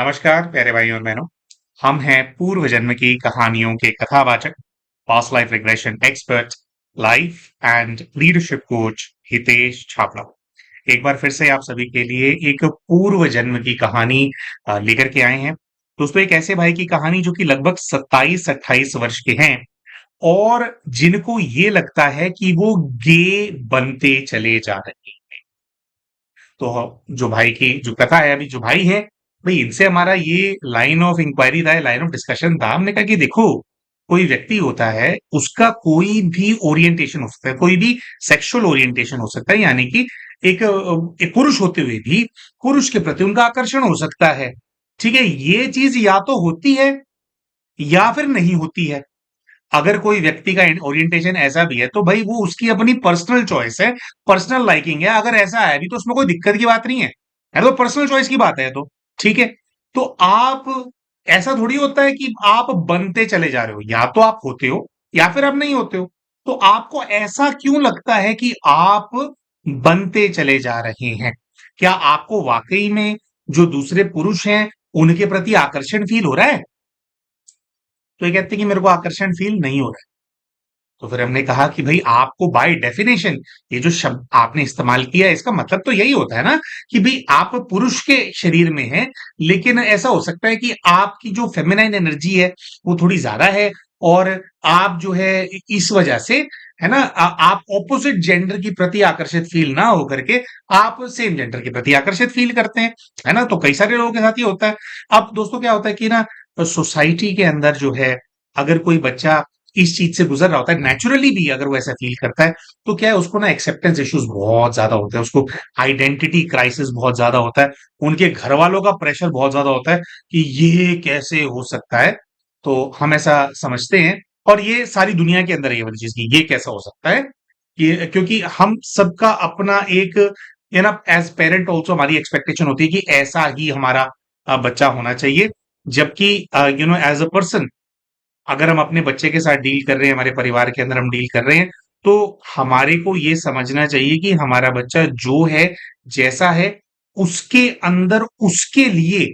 नमस्कार प्यारे भाई और बहनों। हम हैं पूर्व जन्म की कहानियों के कथावाचक, past life regression expert, life and leadership coach Hitesh Chhabra. एक बार फिर से आप सभी के लिए एक पूर्व जन्म की कहानी लेकर के आए हैं। दोस्तों, एक ऐसे भाई की कहानी जो कि लगभग 27-28 वर्ष के हैं और जिनको ये लगता है कि वो गे बनते चले जा रहे हैं। तो जो भाई की जो कथा है, अभी जो भाई है, भाई इनसे हमारा ये लाइन ऑफ इंक्वायरी था, लाइन ऑफ डिस्कशन था। हमने कहा कि देखो, कोई व्यक्ति होता है, उसका कोई भी ओरिएंटेशन हो सकता है, कोई भी सेक्सुअल ओरिएंटेशन हो सकता है, यानी कि एक पुरुष होते हुए भी पुरुष के प्रति उनका आकर्षण हो सकता है। ठीक है, ये चीज या तो होती है या फिर नहीं होती है। अगर कोई व्यक्ति का ओरिएंटेशन ऐसा भी है तो भाई वो उसकी अपनी पर्सनल चॉइस है, पर्सनल लाइकिंग है। अगर ऐसा है भी तो उसमें कोई दिक्कत की बात नहीं है तो पर्सनल चॉइस की बात है। तो ठीक है, तो आप ऐसा थोड़ी होता है कि आप बनते चले जा रहे हो, या तो आप होते हो या फिर आप नहीं होते हो। तो आपको ऐसा क्यों लगता है कि आप बनते चले जा रहे हैं? क्या आपको वाकई में जो दूसरे पुरुष हैं उनके प्रति आकर्षण फील हो रहा है? तो ये कहते हैं कि मेरे को आकर्षण फील नहीं हो रहा है। तो फिर हमने कहा कि भाई आपको बाय डेफिनेशन ये जो शब्द आपने इस्तेमाल किया है, इसका मतलब तो यही होता है ना कि भाई आप पुरुष के शरीर में हैं, लेकिन ऐसा हो सकता है कि आपकी जो फेमिनाइन एनर्जी है वो थोड़ी ज्यादा है, और आप जो है इस वजह से, है ना, आप ऑपोजिट जेंडर की प्रति आकर्षित फील ना होकर के आप सेम जेंडर के प्रति आकर्षित फील करते हैं। है ना, तो कई सारे लोगों के साथ ये होता है। अब दोस्तों क्या होता है कि ना, सोसाइटी के अंदर जो है, अगर कोई बच्चा इस चीज से गुजर रहा होता है, नेचुरली भी अगर वो ऐसा फील करता है, तो क्या है, उसको ना एक्सेप्टेंस इश्यूज बहुत ज्यादा होते हैं, उसको आइडेंटिटी क्राइसिस बहुत ज्यादा होता है, उनके घर वालों का प्रेशर बहुत ज्यादा होता है कि ये कैसे हो सकता है। तो हम ऐसा समझते हैं, और ये सारी दुनिया के अंदर ये वाली चीज की ये कैसा हो सकता है कि क्योंकि हम सबका अपना एक, ये ना, एज पेरेंट ऑल्सो हमारी एक्सपेक्टेशन होती है कि ऐसा ही हमारा बच्चा होना चाहिए। जबकि एज अ पर्सन, अगर हम अपने बच्चे के साथ डील कर रहे हैं, हमारे परिवार के अंदर हम डील कर रहे हैं, तो हमारे को ये समझना चाहिए कि हमारा बच्चा जो है, जैसा है, उसके अंदर उसके लिए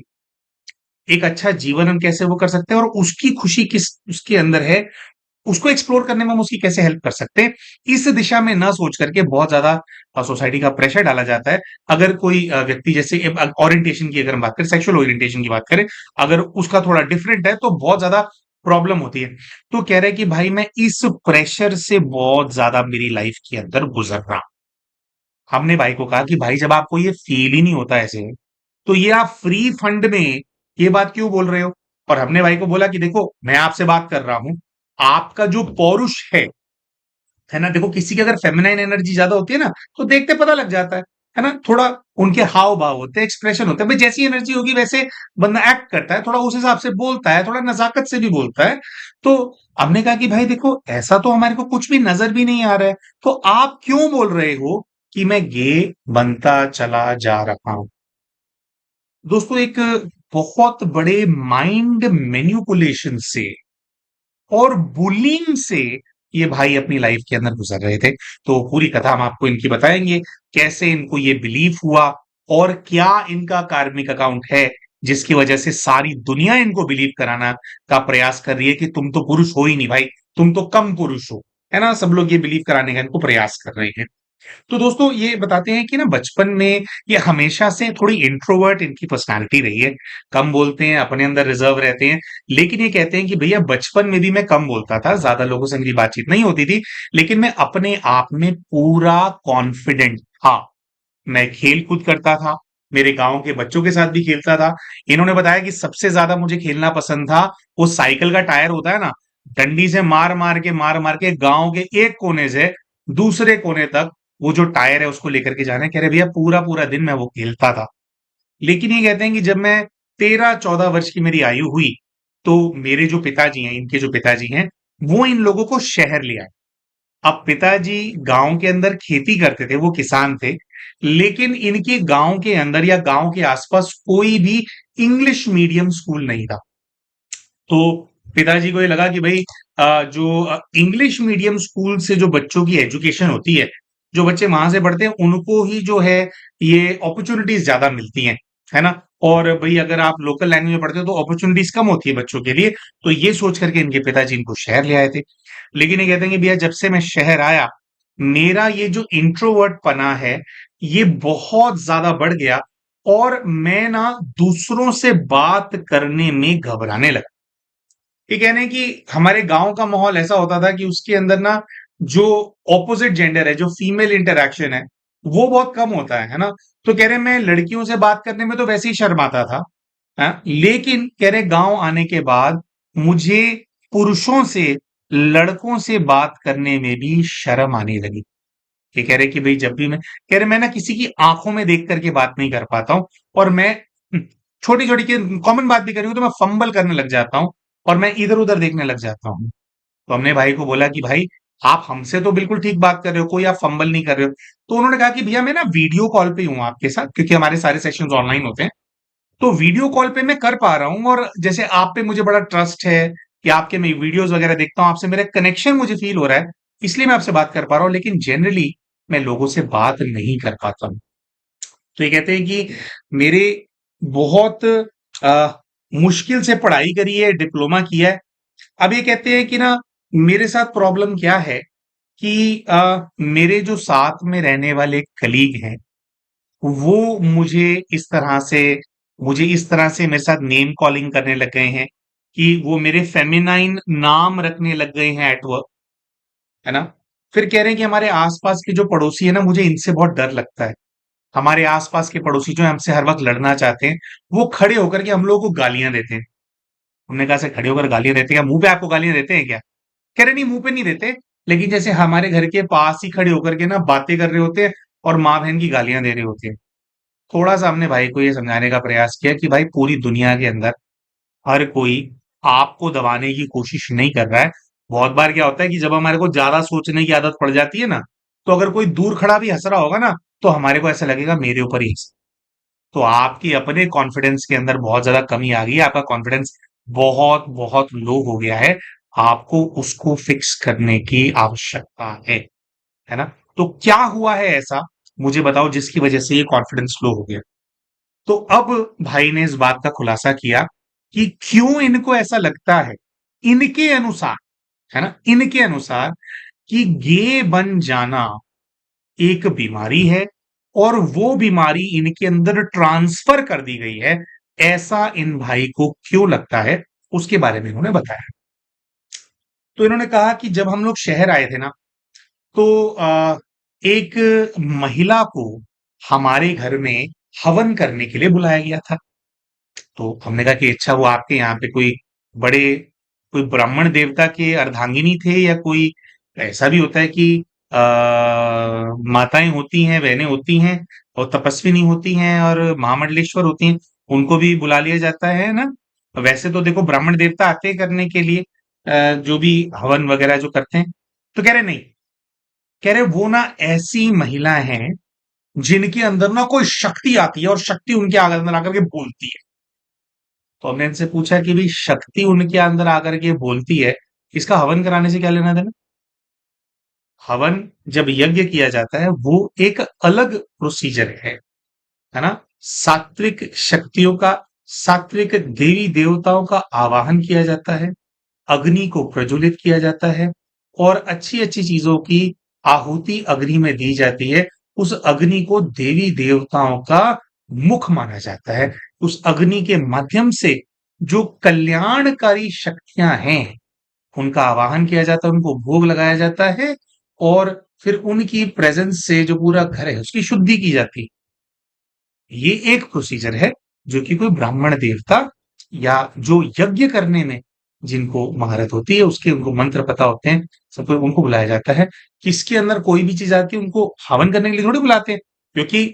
एक अच्छा जीवन हम कैसे वो कर सकते हैं, और उसकी खुशी किस उसके अंदर है, उसको एक्सप्लोर करने में हम उसकी कैसे हेल्प कर सकते हैं, इस दिशा में ना सोच करके बहुत ज्यादा सोसाइटी का प्रेशर डाला जाता है। अगर कोई व्यक्ति, जैसे ओरिएंटेशन की अगर हम बात करें, सेक्सुअल ओरिएंटेशन की बात करें, अगर उसका थोड़ा डिफरेंट है तो बहुत ज्यादा प्रॉब्लम होती है। तो कह रहे हैं कि भाई मैं इस प्रेशर से बहुत ज्यादा मेरी लाइफ के अंदर गुजर रहा हूं। हमने भाई को कहा कि भाई जब आपको ये फील ही नहीं होता ऐसे, तो ये आप फ्री फंड में ये बात क्यों बोल रहे हो? और हमने भाई को बोला कि देखो, मैं आपसे बात कर रहा हूं, आपका जो पौरुष है ना, देखो किसी की अगर फेमिनाइन एनर्जी ज्यादा होती है ना, तो देखते पता लग जाता है ना, थोड़ा उनके हाव भाव होते हैं, एक्सप्रेशन होते हैं, भाई जैसी एनर्जी होगी वैसे बंदा एक्ट करता है, थोड़ा उस हिसाब से बोलता है, थोड़ा नजाकत से भी बोलता है। तो हमने कहा कि भाई देखो, ऐसा तो हमारे को कुछ भी नजर भी नहीं आ रहा है, तो आप क्यों बोल रहे हो कि मैं गे बनता चला जा रहा हूं? दोस्तों, एक बहुत बड़े माइंड मैनिपुलेशन से और बुलिंग से ये भाई अपनी लाइफ के अंदर गुजर रहे थे। तो पूरी कथा हम आपको इनकी बताएंगे, कैसे इनको ये बिलीव हुआ, और क्या इनका कार्मिक अकाउंट है जिसकी वजह से सारी दुनिया इनको बिलीव कराना का प्रयास कर रही है कि तुम तो पुरुष हो ही नहीं भाई, तुम तो कम पुरुष हो। है ना, सब लोग ये बिलीव कराने का इनको प्रयास कर रहे हैं। तो दोस्तों, ये बताते हैं कि ना, बचपन में ये हमेशा से थोड़ी इंट्रोवर्ट इनकी पर्सनालिटी रही है, कम बोलते हैं, अपने अंदर रिजर्व रहते हैं। लेकिन ये कहते हैं कि भैया बचपन में भी मैं कम बोलता था, ज्यादा लोगों से मेरी बातचीत नहीं होती थी, लेकिन मैं अपने आप में पूरा कॉन्फिडेंट था। मैं खेल कूद करता था, मेरे गांव के बच्चों के साथ भी खेलता था। इन्होंने बताया कि सबसे ज्यादा मुझे खेलना पसंद था, वो साइकिल का टायर होता है ना, डंडी से मार मार के गांव के एक कोने से दूसरे कोने तक वो जो टायर है उसको लेकर के जाना। कह रहे भैया पूरा पूरा दिन मैं वो खेलता था। लेकिन ये कहते हैं कि जब मैं 13-14 वर्ष की मेरी आयु हुई, तो मेरे जो पिताजी हैं, इनके जो पिताजी हैं, वो इन लोगों को शहर ले आए। अब पिताजी गांव के अंदर खेती करते थे, वो किसान थे, लेकिन इनके गांव के अंदर या गांव के आसपास कोई भी इंग्लिश मीडियम स्कूल नहीं था। तो पिताजी को ये लगा कि भाई जो इंग्लिश मीडियम स्कूल से जो बच्चों की एजुकेशन होती है, जो बच्चे वहां से पढ़ते हैं, उनको ही जो है ये अपॉर्चुनिटीज ज्यादा मिलती हैं। है ना, और भाई अगर आप लोकल लैंग्वेज में पढ़ते हो तो अपॉर्चुनिटीज कम होती है बच्चों के लिए। तो ये सोच करके इनके पिताजी इनको शहर ले आए थे। लेकिन ये कहते हैं कि भैया जब से मैं शहर आया, मेरा ये जो इंट्रोवर्ट पना है ये बहुत ज्यादा बढ़ गया, और मैं ना दूसरों से बात करने में घबराने लगा। ये कह रहे हैं कि हमारे गांव का माहौल ऐसा होता था कि उसके अंदर ना जो ऑपोजिट जेंडर है, जो फीमेल इंटरेक्शन है, वो बहुत कम होता है ना। तो कह रहे हैं मैं लड़कियों से बात करने में तो वैसे ही शर्माता था, लेकिन कह रहे गांव आने के बाद मुझे पुरुषों से, लड़कों से बात करने में भी शर्म आने लगी। ये कह रहे कि भाई जब भी कह रहे मैं ना किसी की आंखों में देख करके बात नहीं कर पाता हूं, और मैं छोटी छोटी कॉमन बात भी करी हूं तो मैं फंबल करने लग जाता हूं, और मैं इधर उधर देखने लग जाता हूं। तो हमने भाई को बोला कि भाई आप हमसे तो बिल्कुल ठीक बात कर रहे हो, कोई आप फंबल नहीं कर रहे हो। तो उन्होंने कहा कि भैया मैं ना वीडियो कॉल पे हूं आपके साथ, क्योंकि हमारे सारे सेशंस ऑनलाइन होते हैं। तो वीडियो कॉल पे मैं कर पा रहा हूं, और जैसे आप पे मुझे बड़ा ट्रस्ट है कि आपके मैं वीडियोस वगैरह देखता हूं, आपसे मेरा कनेक्शन मुझे फील हो रहा है, इसलिए मैं आपसे बात कर पा रहा हूं, लेकिन जनरली मैं लोगों से बात नहीं कर पाता हूं। तो ये कहते हैं कि मेरे बहुत आ, मुश्किल से पढ़ाई करी है, डिप्लोमा किया है। अब ये कहते हैं कि ना मेरे साथ प्रॉब्लम क्या है कि मेरे जो साथ में रहने वाले कलीग हैं, वो मुझे इस तरह से मेरे साथ नेम कॉलिंग करने लग गए हैं, कि वो मेरे फेमिनाइन नाम रखने लग गए हैं एट वर्क, है ना। फिर कह रहे हैं कि हमारे आसपास के जो पड़ोसी है ना, मुझे इनसे बहुत डर लगता है। हमारे आसपास के पड़ोसी जो हमसे हर वक्त लड़ना चाहते हैं, वो खड़े होकर के हम लोगों को गालियां देते हैं। हमने कहा से खड़े होकर गालियां देते हैं क्या, मुंह पे आपको गालियां देते हैं क्या? कह रहे नहीं, मुंह पे नहीं देते, लेकिन जैसे हमारे घर के पास ही खड़े होकर के ना बातें कर रहे होते हैं, और माँ बहन की गालियां दे रहे होते हैं। थोड़ा सा हमने भाई को ये समझाने का प्रयास किया कि भाई पूरी दुनिया के अंदर हर कोई आपको दबाने की कोशिश नहीं कर रहा है। बहुत बार क्या होता है कि जब हमारे को ज्यादा सोचने की आदत पड़ जाती है ना, तो अगर कोई दूर खड़ा भी हंस रहा होगा ना, तो हमारे को ऐसा लगेगा मेरे ऊपर ही हंस। तो आपकी अपने कॉन्फिडेंस के अंदर बहुत ज्यादा कमी आ गई है, आपका कॉन्फिडेंस बहुत बहुत लो हो गया है। आपको उसको फिक्स करने की आवश्यकता है ना। तो क्या हुआ है ऐसा, मुझे बताओ, जिसकी वजह से ये कॉन्फिडेंस लो हो गया। तो अब भाई ने इस बात का खुलासा किया कि क्यों इनको ऐसा लगता है, इनके अनुसार, है ना, इनके अनुसार, कि गे बन जाना एक बीमारी है, और वो बीमारी इनके अंदर ट्रांसफर कर दी गई है। ऐसा इन भाई को क्यों लगता है, उसके बारे में इन्होंने बताया। तो इन्होंने कहा कि जब हम लोग शहर आए थे ना, तो एक महिला को हमारे घर में हवन करने के लिए बुलाया गया था। तो हमने कहा कि अच्छा, वो आपके यहाँ पे बड़े कोई ब्राह्मण देवता के अर्धांगिनी थे, या कोई ऐसा भी होता है कि आ, माताएं होती हैं, बहनें होती हैं, और तपस्विनी होती हैं, और महामंडलेश्वर होती हैं, उनको भी बुला लिया जाता है ना। वैसे तो देखो ब्राह्मण देवता आते हैं करने के लिए जो भी हवन वगैरह जो करते हैं। तो कह रहे नहीं, कह रहे वो ना ऐसी महिला है जिनके अंदर ना कोई शक्ति आती है, और शक्ति उनके अंदर आकर के बोलती है। तो हमने इनसे पूछा कि भाई शक्ति उनके अंदर आकर के बोलती है, इसका हवन कराने से क्या लेना देना। हवन जब यज्ञ किया जाता है वो एक अलग प्रोसीजर है ना। सात्विक शक्तियों का, सात्विक देवी देवताओं का आवाहन किया जाता है, अग्नि को प्रज्वलित किया जाता है, और अच्छी अच्छी चीजों की आहुति अग्नि में दी जाती है। उस अग्नि को देवी देवताओं का मुख माना जाता है। उस अग्नि के माध्यम से जो कल्याणकारी शक्तियां हैं, उनका आवाहन किया जाता है, उनको भोग लगाया जाता है, और फिर उनकी प्रेजेंस से जो पूरा घर है उसकी शुद्धि की जाती है। ये एक प्रोसीजर है जो कि कोई ब्राह्मण देवता या जो यज्ञ करने में जिनको महारत होती है, उसके उनको मंत्र पता होते हैं, सबको उनको बुलाया जाता है। किसके अंदर कोई भी चीज आती है उनको हवन करने के लिए थोड़ी बुलाते हैं, क्योंकि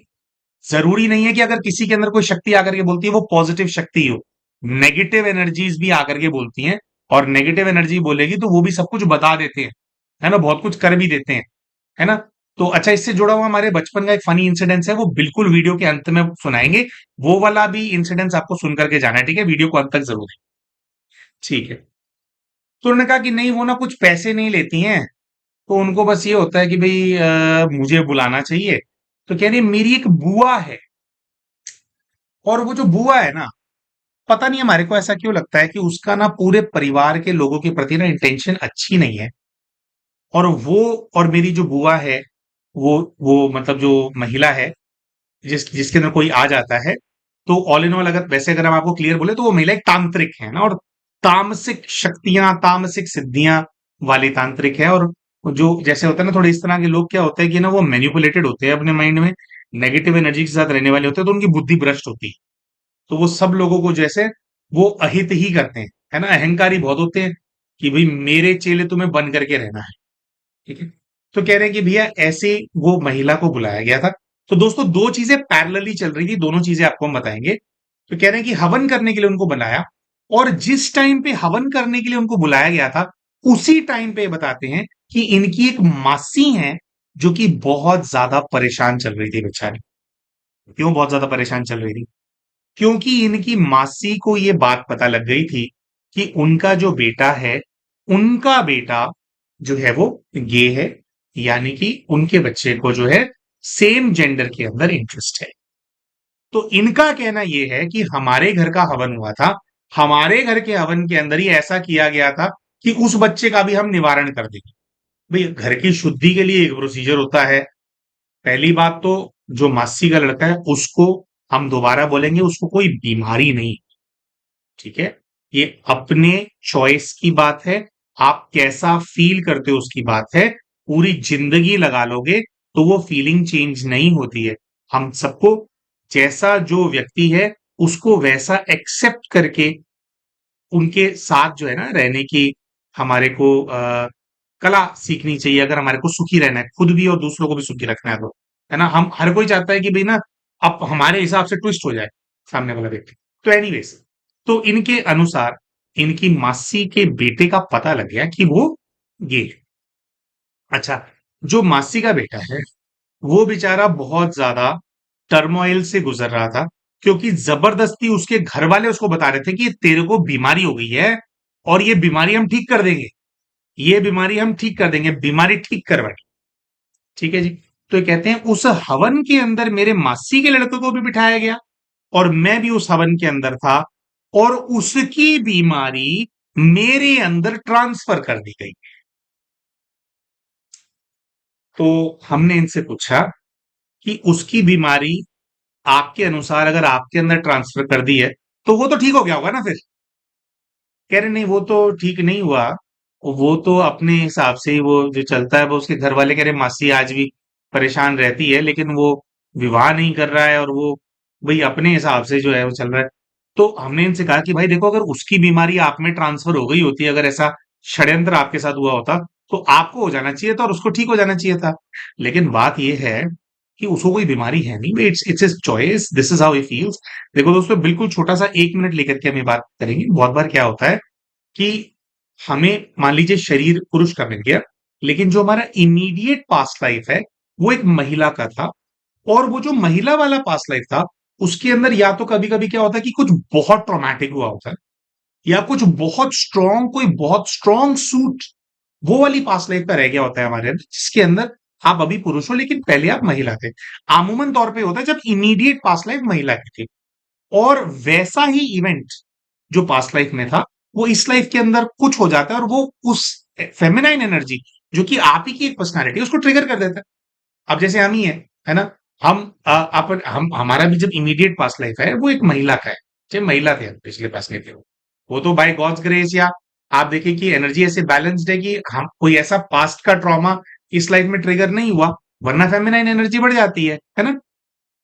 जरूरी नहीं है कि अगर किसी के अंदर कोई शक्ति आकर के बोलती है वो पॉजिटिव शक्ति हो। नेगेटिव एनर्जीज भी आकर के बोलती हैं, और नेगेटिव एनर्जी बोलेगी तो वो भी सब कुछ बता देते हैं, है ना, बहुत कुछ कर भी देते हैं, है ना। तो अच्छा, इससे जुड़ा हुआ हमारे बचपन का एक फनी इंसिडेंस है, वो बिल्कुल वीडियो के अंत में सुनाएंगे। वो वाला भी इंसिडेंस आपको सुन करके जाना है, ठीक है, वीडियो को अंत तक जरूर। ठीक है। तो उन्होंने कहा कि नहीं, वो ना कुछ पैसे नहीं लेती हैं, तो उनको बस ये होता है कि भाई मुझे बुलाना चाहिए। तो कह रही मेरी एक बुआ है, और वो जो बुआ है ना, पता नहीं हमारे को ऐसा क्यों लगता है कि उसका ना पूरे परिवार के लोगों के प्रति ना इंटेंशन अच्छी नहीं है। और वो और मेरी जो बुआ है, वो मतलब जो महिला है, जिसके अंदर कोई आ जाता है, तो ऑल इन ऑल अगर वैसे अगर हम आपको क्लियर बोले तो वो महिला एक तांत्रिक है ना, और तामसिक शक्तियां, तामसिक सिद्धियां वाली तांत्रिक है। और जो जैसे होता है ना, थोड़े इस तरह के लोग क्या होते हैं कि ना वो मैनिपुलेटेड होते हैं अपने माइंड में, नेगेटिव एनर्जी के साथ रहने वाले होते हैं, तो उनकी बुद्धि भ्रष्ट होती है। तो वो सब लोगों को जैसे वो अहित ही करते हैं, है ना, अहंकारी बहुत होते हैं कि भाई मेरे चेले तुम्हें बन करके रहना है। ठीक है। तो कह रहे हैं कि भैया ऐसे वो महिला को बुलाया गया था। तो दोस्तों दो चीजें पैरेलली चल रही थी, दोनों चीजें आपको हम बताएंगे। तो कह रहे हैं कि हवन करने के लिए उनको बनाया, और जिस टाइम पे हवन करने के लिए उनको बुलाया गया था, उसी टाइम पे बताते हैं कि इनकी एक मासी है जो कि बहुत ज्यादा परेशान चल रही थी बेचारी। क्यों बहुत ज्यादा परेशान चल रही थी? क्योंकि इनकी मासी को ये बात पता लग गई थी कि उनका जो बेटा है, उनका बेटा जो है वो गे है, यानी कि उनके बच्चे को जो है सेम जेंडर के अंदर इंटरेस्ट है। तो इनका कहना यह है कि हमारे घर का हवन हुआ था, हमारे घर के हवन के अंदर ही ऐसा किया गया था कि उस बच्चे का भी हम निवारण कर देंगे। भाई घर की शुद्धि के लिए एक प्रोसीजर होता है। पहली बात तो जो मासी का लड़का है उसको, हम दोबारा बोलेंगे, उसको कोई बीमारी नहीं। ठीक है। ये अपने चॉइस की बात है, आप कैसा फील करते हो उसकी बात है। पूरी जिंदगी लगा लोगे तो वो फीलिंग चेंज नहीं होती है। हम सबको जैसा जो व्यक्ति है उसको वैसा एक्सेप्ट करके उनके साथ जो है ना रहने की हमारे को कला सीखनी चाहिए, अगर हमारे को सुखी रहना है, खुद भी और दूसरों को भी सुखी रखना है तो। है ना, हम हर कोई चाहता है कि भाई ना अब हमारे हिसाब से ट्विस्ट हो जाए सामने वाला व्यक्ति। तो एनीवेज, तो इनके अनुसार इनकी मासी के बेटे का पता लग गया कि वो गे है। अच्छा, जो मासी का बेटा है वो बेचारा बहुत ज्यादा टर्मोइल से गुजर रहा था, क्योंकि जबरदस्ती उसके घर वाले उसको बता रहे थे कि तेरे को बीमारी हो गई है, और ये बीमारी हम ठीक कर देंगे, ये बीमारी हम ठीक कर देंगे, बीमारी ठीक करवानी। ठीक है जी। तो ये कहते हैं उस हवन के अंदर मेरे मासी के लड़के को भी बिठाया गया, और मैं भी उस हवन के अंदर था, और उसकी बीमारी मेरे अंदर ट्रांसफर कर दी गई। तो हमने इनसे पूछा कि उसकी बीमारी आपके अनुसार अगर आपके अंदर ट्रांसफर कर दी है तो वो तो ठीक हो गया होगा ना फिर? कह रहे नहीं, वो तो ठीक नहीं हुआ। वो तो अपने हिसाब से ही वो जो चलता है, वो उसके घर वाले कह रहे मासी आज भी परेशान रहती है, लेकिन वो विवाह नहीं कर रहा है, और वो भाई अपने हिसाब से जो है वो चल रहा है। तो हमने इनसे कहा कि भाई देखो, अगर उसकी बीमारी आप में ट्रांसफर हो गई होती, अगर ऐसा षड्यंत्र आपके साथ हुआ होता, तो आपको हो जाना चाहिए था और उसको ठीक हो जाना चाहिए था। लेकिन बात यह है कि उसको कोई बीमारी है नहीं, it's it's his choice, this is how he feels. देखो दोस्तों, बिल्कुल छोटा सा 1 मिनट लेकर के हम ये बात करेंगे। बहुत बार क्या होता है कि हमें मान लीजिए शरीर पुरुष का मिल गया, लेकिन जो हमारा इमीडिएट पास्ट लाइफ है वो एक महिला का था, और वो जो महिला वाला पास्ट लाइफ था उसके अंदर या तो कभी कभी क्या होता है कि कुछ बहुत ट्रॉमेटिक हुआ होता है, या कुछ बहुत स्ट्रॉन्ग, कोई बहुत स्ट्रॉन्ग सूट वो वाली पास्ट लाइफ का रह गया होता है हमारे अंदर, जिसके अंदर आप अभी पुरुष हो लेकिन पहले आप महिला थे। आमूमन तौर पे होता है जब इमीडिएट पास्ट लाइफ महिला की थी, और वैसा ही इवेंट जो पास्ट लाइफ में था वो इस लाइफ के अंदर कुछ हो जाता है, और वो उस फेमिनाइन एनर्जी जो कि आप ही की एक पर्सनालिटी उसको ट्रिगर कर देता है। अब जैसे हम ही है ना, हम अपन हम हमारा भी जब इमीडिएट पास्ट लाइफ है वो एक महिला का है, जब महिला थे हम पिछले पास्ट लाइफ थे, वो तो बाय गॉड्स ग्रेस, या आप देखिए कि एनर्जी ऐसे बैलेंस्ड है कि हम कोई ऐसा पास्ट का ट्रॉमा इस लाइफ में ट्रिगर नहीं हुआ, वरना फेमिनाइन एनर्जी बढ़ जाती है ना,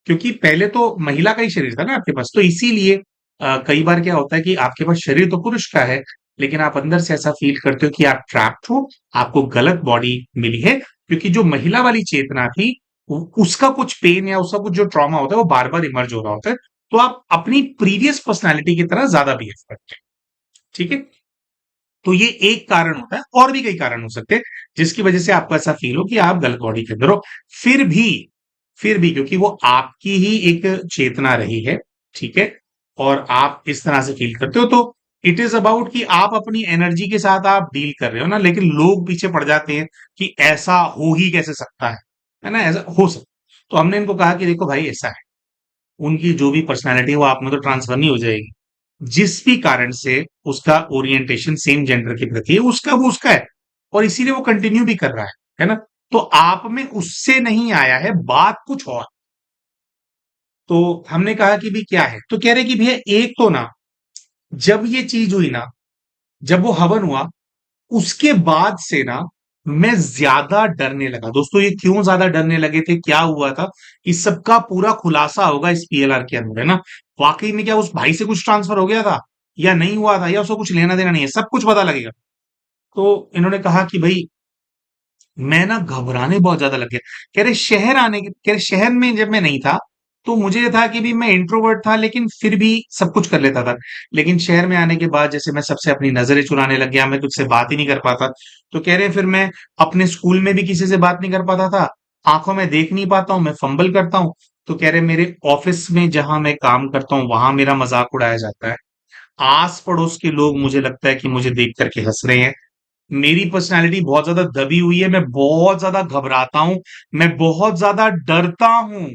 क्योंकि पहले तो महिला का ही शरीर था ना आपके पास। तो इसीलिए कई बार क्या होता है कि आपके पास शरीर तो पुरुष का है, लेकिन आप अंदर से ऐसा फील करते हो कि आप ट्रैप्ड हो, आपको गलत बॉडी मिली है, क्योंकि जो महिला वाली चेतना थी उसका कुछ पेन या उसका कुछ जो ट्रॉमा होता है वो बार बार इमर्ज हो रहा होता है, तो आप अपनी प्रीवियस पर्सनैलिटी की तरह ज्यादा बिहेव करते हैं। ठीक है। तो ये एक कारण होता है, और भी कई कारण हो सकते हैं जिसकी वजह से आपको ऐसा फील हो कि आप गलत बॉडी के अंदर हो। फिर भी फिर भी क्योंकि वो आपकी ही एक चेतना रही है, ठीक है, और आप इस तरह से फील करते हो, तो इट इज अबाउट कि आप अपनी एनर्जी के साथ आप डील कर रहे हो ना, लेकिन लोग पीछे पड़ जाते हैं कि ऐसा हो ही कैसे सकता है ना, ऐसा हो सकता। तो हमने इनको कहा कि देखो भाई ऐसा है, उनकी जो भी पर्सनैलिटी है वो आप में तो ट्रांसफर नहीं हो जाएगी। जिस भी कारण से उसका ओरिएंटेशन सेम जेंडर के प्रति है, उसका वो उसका है, और इसीलिए वो कंटिन्यू भी कर रहा है ना? तो आप में उससे नहीं आया है, बात कुछ और। तो हमने कहा कि भी क्या है? तो कह रहे कि भैया एक तो ना, जब ये चीज हुई ना, जब वो हवन हुआ, उसके बाद से ना मैं ज्यादा डरने लगा। दोस्तों ये क्यों ज्यादा डरने लगे थे, क्या हुआ था, इस सबका पूरा खुलासा होगा इस पीएलआर के अंदर, है ना? वाकई में क्या उस भाई से कुछ ट्रांसफर हो गया था या नहीं हुआ था, या उसको कुछ लेना देना नहीं है, सब कुछ पता लगेगा। तो इन्होंने कहा कि भाई मैं ना घबराने बहुत ज्यादा लग गया। कह रहे शहर में जब मैं नहीं था तो मुझे ये था कि भी मैं इंट्रोवर्ट था, लेकिन फिर भी सब कुछ कर लेता था। लेकिन शहर में आने के बाद जैसे मैं सबसे अपनी नजरें चुराने लग गया, मैं तुझसे बात ही नहीं कर पाता। तो कह रहे फिर मैं अपने स्कूल में भी किसी से बात नहीं कर पाता था, आंखों में देख नहीं पाता हूँ, मैं फंबल करता हूँ। तो कह रहे मेरे ऑफिस में जहां मैं काम करता हूँ वहां मेरा मजाक उड़ाया जाता है, आस पड़ोस के लोग मुझे लगता है कि मुझे देख करके हंस रहे हैं। मेरी पर्सनैलिटी बहुत ज्यादा दबी हुई है, मैं बहुत ज्यादा घबराता हूं, मैं बहुत ज्यादा डरता हूं।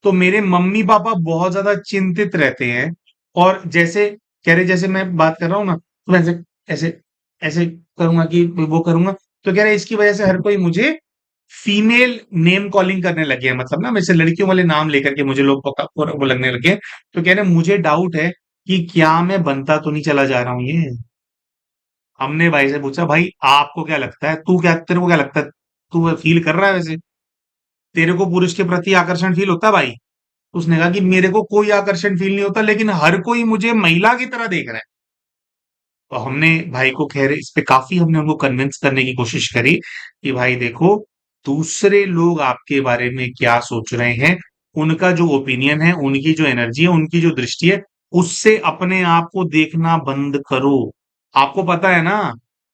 तो मेरे मम्मी पापा बहुत ज्यादा चिंतित रहते हैं। और जैसे कह रहे जैसे मैं बात कर रहा हूं ना, तो मैं ऐसे ऐसे ऐसे करूंगा कि वो करूंगा। तो कह रहे इसकी वजह से हर कोई मुझे फीमेल नेम कॉलिंग करने लगे हैं, मतलब ना वैसे लड़कियों वाले नाम लेकर के मुझे लोग वो लगने लगे हैं। तो कह रहे मुझे डाउट है कि क्या मैं बनता तो नहीं चला जा रहा हूं ये। हमने भाई से पूछा, भाई आपको क्या लगता है, तेरे को क्या लगता है, तू फील कर रहा है वैसे, तेरे को पुरुष के प्रति आकर्षण फील होता है भाई? उसने कहा कि मेरे को कोई आकर्षण फील नहीं होता, लेकिन हर कोई मुझे महिला की तरह देख रहा है। तो हमने भाई को खैर इस पे काफी हमने उनको कन्विंस करने की कोशिश करी कि भाई देखो, दूसरे लोग आपके बारे में क्या सोच रहे हैं, उनका जो ओपिनियन है, उनकी जो एनर्जी है, उनकी जो दृष्टि है, उससे अपने आप को देखना बंद करो। आपको पता है ना,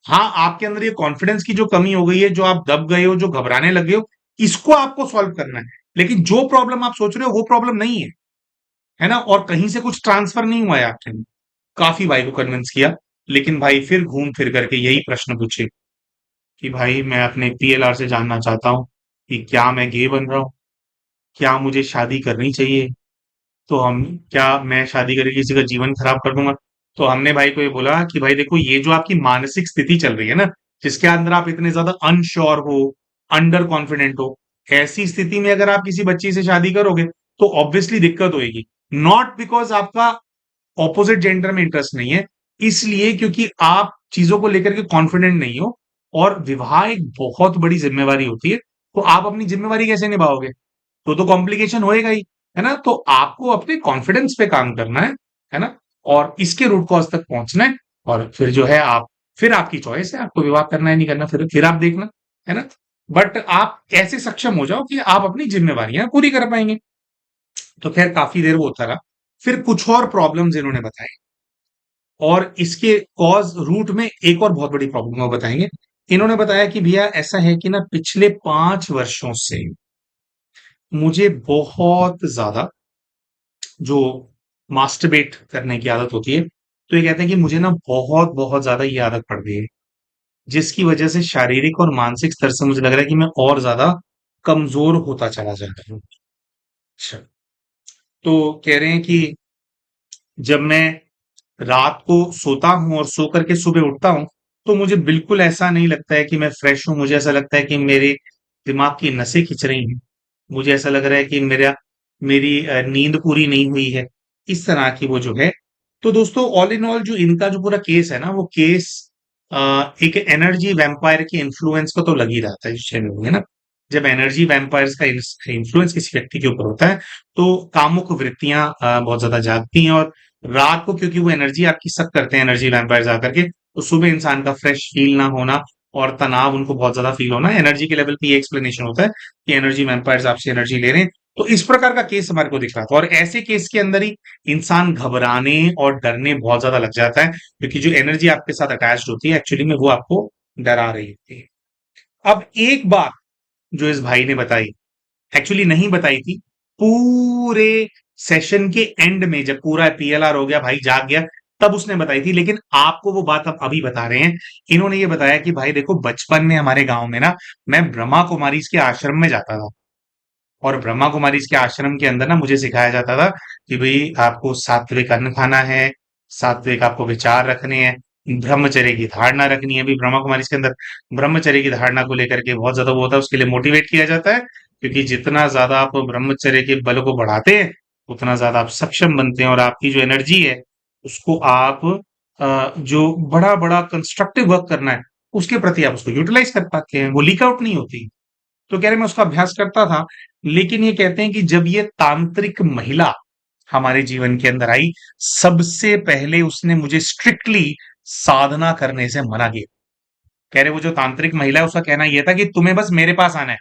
हाँ आपके अंदर ये कॉन्फिडेंस की जो कमी हो गई है, जो आप दब गए हो, जो घबराने लगे हो, इसको आपको सॉल्व करना है। लेकिन जो प्रॉब्लम आप सोच रहे हो वो प्रॉब्लम नहीं है ना? और कहीं से कुछ ट्रांसफर नहीं हुआ है आपके अंदर। काफी भाई को कन्विंस किया, लेकिन भाई फिर घूम फिर करके यही प्रश्न पूछे कि भाई मैं अपने पीएलआर से जानना चाहता हूँ कि क्या मैं गे बन रहा हूँ, क्या मुझे शादी करनी चाहिए, तो हम क्या मैं शादी करके किसी का जीवन खराब कर दूंगा? तो हमने भाई को ये बोला कि भाई देखो, ये जो आपकी मानसिक स्थिति चल रही है ना, जिसके अंदर आप इतने ज्यादा अनश्योर हो, अंडर कॉन्फिडेंट हो, ऐसी स्थिति में अगर आप किसी बच्ची से शादी करोगे तो ऑब्वियसली दिक्कत होगी। नॉट बिकॉज आपका ऑपोजिट जेंडर में इंटरेस्ट नहीं है, इसलिए क्योंकि आप चीजों को लेकर के कॉन्फिडेंट नहीं हो। और विवाह एक बहुत बड़ी जिम्मेवारी होती है, तो आप अपनी जिम्मेवारी कैसे निभाओगे? तो कॉम्प्लिकेशन होएगा ही, है ना? तो आपको अपने कॉन्फिडेंस पे काम करना है ना? और इसके रूट कॉज तक पहुंचना है, और फिर जो है आप, फिर आपकी चॉइस है, आपको विवाह करना है नहीं करना, फिर आप देखना, है ना? बट आप कैसे सक्षम हो जाओ कि आप अपनी जिम्मेवारियां पूरी कर पाएंगे। तो खैर काफी देर वो होता रहा। फिर कुछ और प्रॉब्लम्स इन्होंने बताई, और इसके कॉज रूट में एक और बहुत बड़ी प्रॉब्लम वो बताएंगे। इन्होंने बताया कि भैया ऐसा है कि ना, पिछले 5 वर्षों से मुझे बहुत ज्यादा जो मास्टरबेट करने की आदत होती है, तो ये कहते हैं कि मुझे ना बहुत बहुत ज्यादा ये आदत पड़ गई है, जिसकी वजह से शारीरिक और मानसिक स्तर से मुझे लग रहा है कि मैं और ज्यादा कमजोर होता चला जा रहा हूँ। अच्छा। तो कह रहे हैं कि जब मैं रात को सोता हूं और सो करके सुबह उठता हूं, तो मुझे बिल्कुल ऐसा नहीं लगता है कि मैं फ्रेश हूं। मुझे ऐसा लगता है कि मेरे दिमाग की नसें खिंच रही हैं, मुझे ऐसा लग रहा है कि मेरी नींद पूरी नहीं हुई है, इस तरह की वो जो है। तो दोस्तों ऑल इन ऑल जो इनका जो पूरा केस है ना, वो केस एक एनर्जी वैम्पायर के इन्फ्लुएंस को तो लग ही रहा था इस विषय में, है ना? जब एनर्जी वैम्पायर्स का इन्फ्लुएंस किसी व्यक्ति के ऊपर होता है, तो कामुक वृत्तियां बहुत ज्यादा जागती हैं। और रात को क्योंकि वो एनर्जी आपकी सक करते हैं एनर्जी वैम्पायर्स आकर के, तो सुबह इंसान का फ्रेश फील ना होना और तनाव उनको बहुत ज्यादा फील होना, एनर्जी के लेवल पे ये एक्सप्लेनेशन होता है कि एनर्जी वैम्पायर्स आपसे एनर्जी ले रहे हैं। तो इस प्रकार का केस हमारे को दिख रहा था, और ऐसे केस के अंदर ही इंसान घबराने और डरने बहुत ज्यादा लग जाता है, क्योंकि जो एनर्जी आपके साथ अटैच्ड होती है एक्चुअली में वो आपको डरा रही होती है। अब एक बात जो इस भाई ने बताई, एक्चुअली नहीं बताई थी, पूरे सेशन के एंड में जब पूरा पीएलआर हो गया, भाई जाग गया, तब उसने बताई थी, लेकिन आपको वो बात अब अभी बता रहे हैं। इन्होंने ये बताया कि भाई देखो, बचपन में हमारे गांव में ना, मैं ब्रह्मा कुमारी के आश्रम में जाता था। और ब्रह्मा कुमारी के आश्रम के अंदर ना मुझे सिखाया जाता था कि भाई आपको सात्विक अन्न खाना है, सात्विक आपको विचार रखने हैं, ब्रह्मचर्य की धारणा रखनी है। भी ब्रह्मा कुमारी के अंदर ब्रह्मचर्य की धारणा को लेकर के बहुत ज्यादा वो होता है, उसके लिए मोटिवेट किया जाता है, क्योंकि जितना ज्यादा आप ब्रह्मचर्य के बल को बढ़ाते हैं उतना ज्यादा आप सक्षम बनते हैं, और आपकी जो एनर्जी है उसको आप जो बड़ा बड़ा कंस्ट्रक्टिव वर्क करना है उसके प्रति आप उसको यूटिलाइज कर पाते हैं, वो लीक आउट नहीं होती। तो कह रहे मैं उसका अभ्यास करता था। लेकिन ये कहते हैं कि जब ये तांत्रिक महिला हमारे जीवन के अंदर आई, सबसे पहले उसने मुझे स्ट्रिक्टली साधना करने से मना किया। कह रहे वो जो तांत्रिक महिला है उसका कहना यह था कि तुम्हें बस मेरे पास आना है,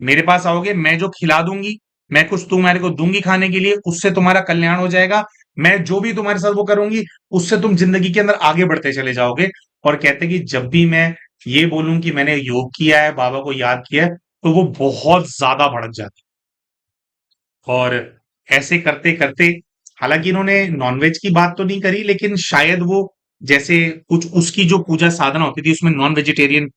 मेरे पास आओगे, मैं जो खिला दूंगी, मैं कुछ तुम्हारे को दूंगी खाने के लिए, उससे तुम्हारा कल्याण हो जाएगा। मैं जो भी तुम्हारे साथ वो करूंगी उससे तुम जिंदगी के अंदर आगे बढ़ते चले जाओगे। और कहते कि जब भी मैं ये बोलूं कि मैंने योग किया है, बाबा को याद किया है, तो वो बहुत ज्यादा भड़क जाती। और ऐसे करते करते, हालांकि इन्होंने नॉनवेज की बात तो नहीं करी, लेकिन शायद वो जैसे कुछ उसकी जो पूजा साधना होती थी उसमें नॉन वेजिटेरियन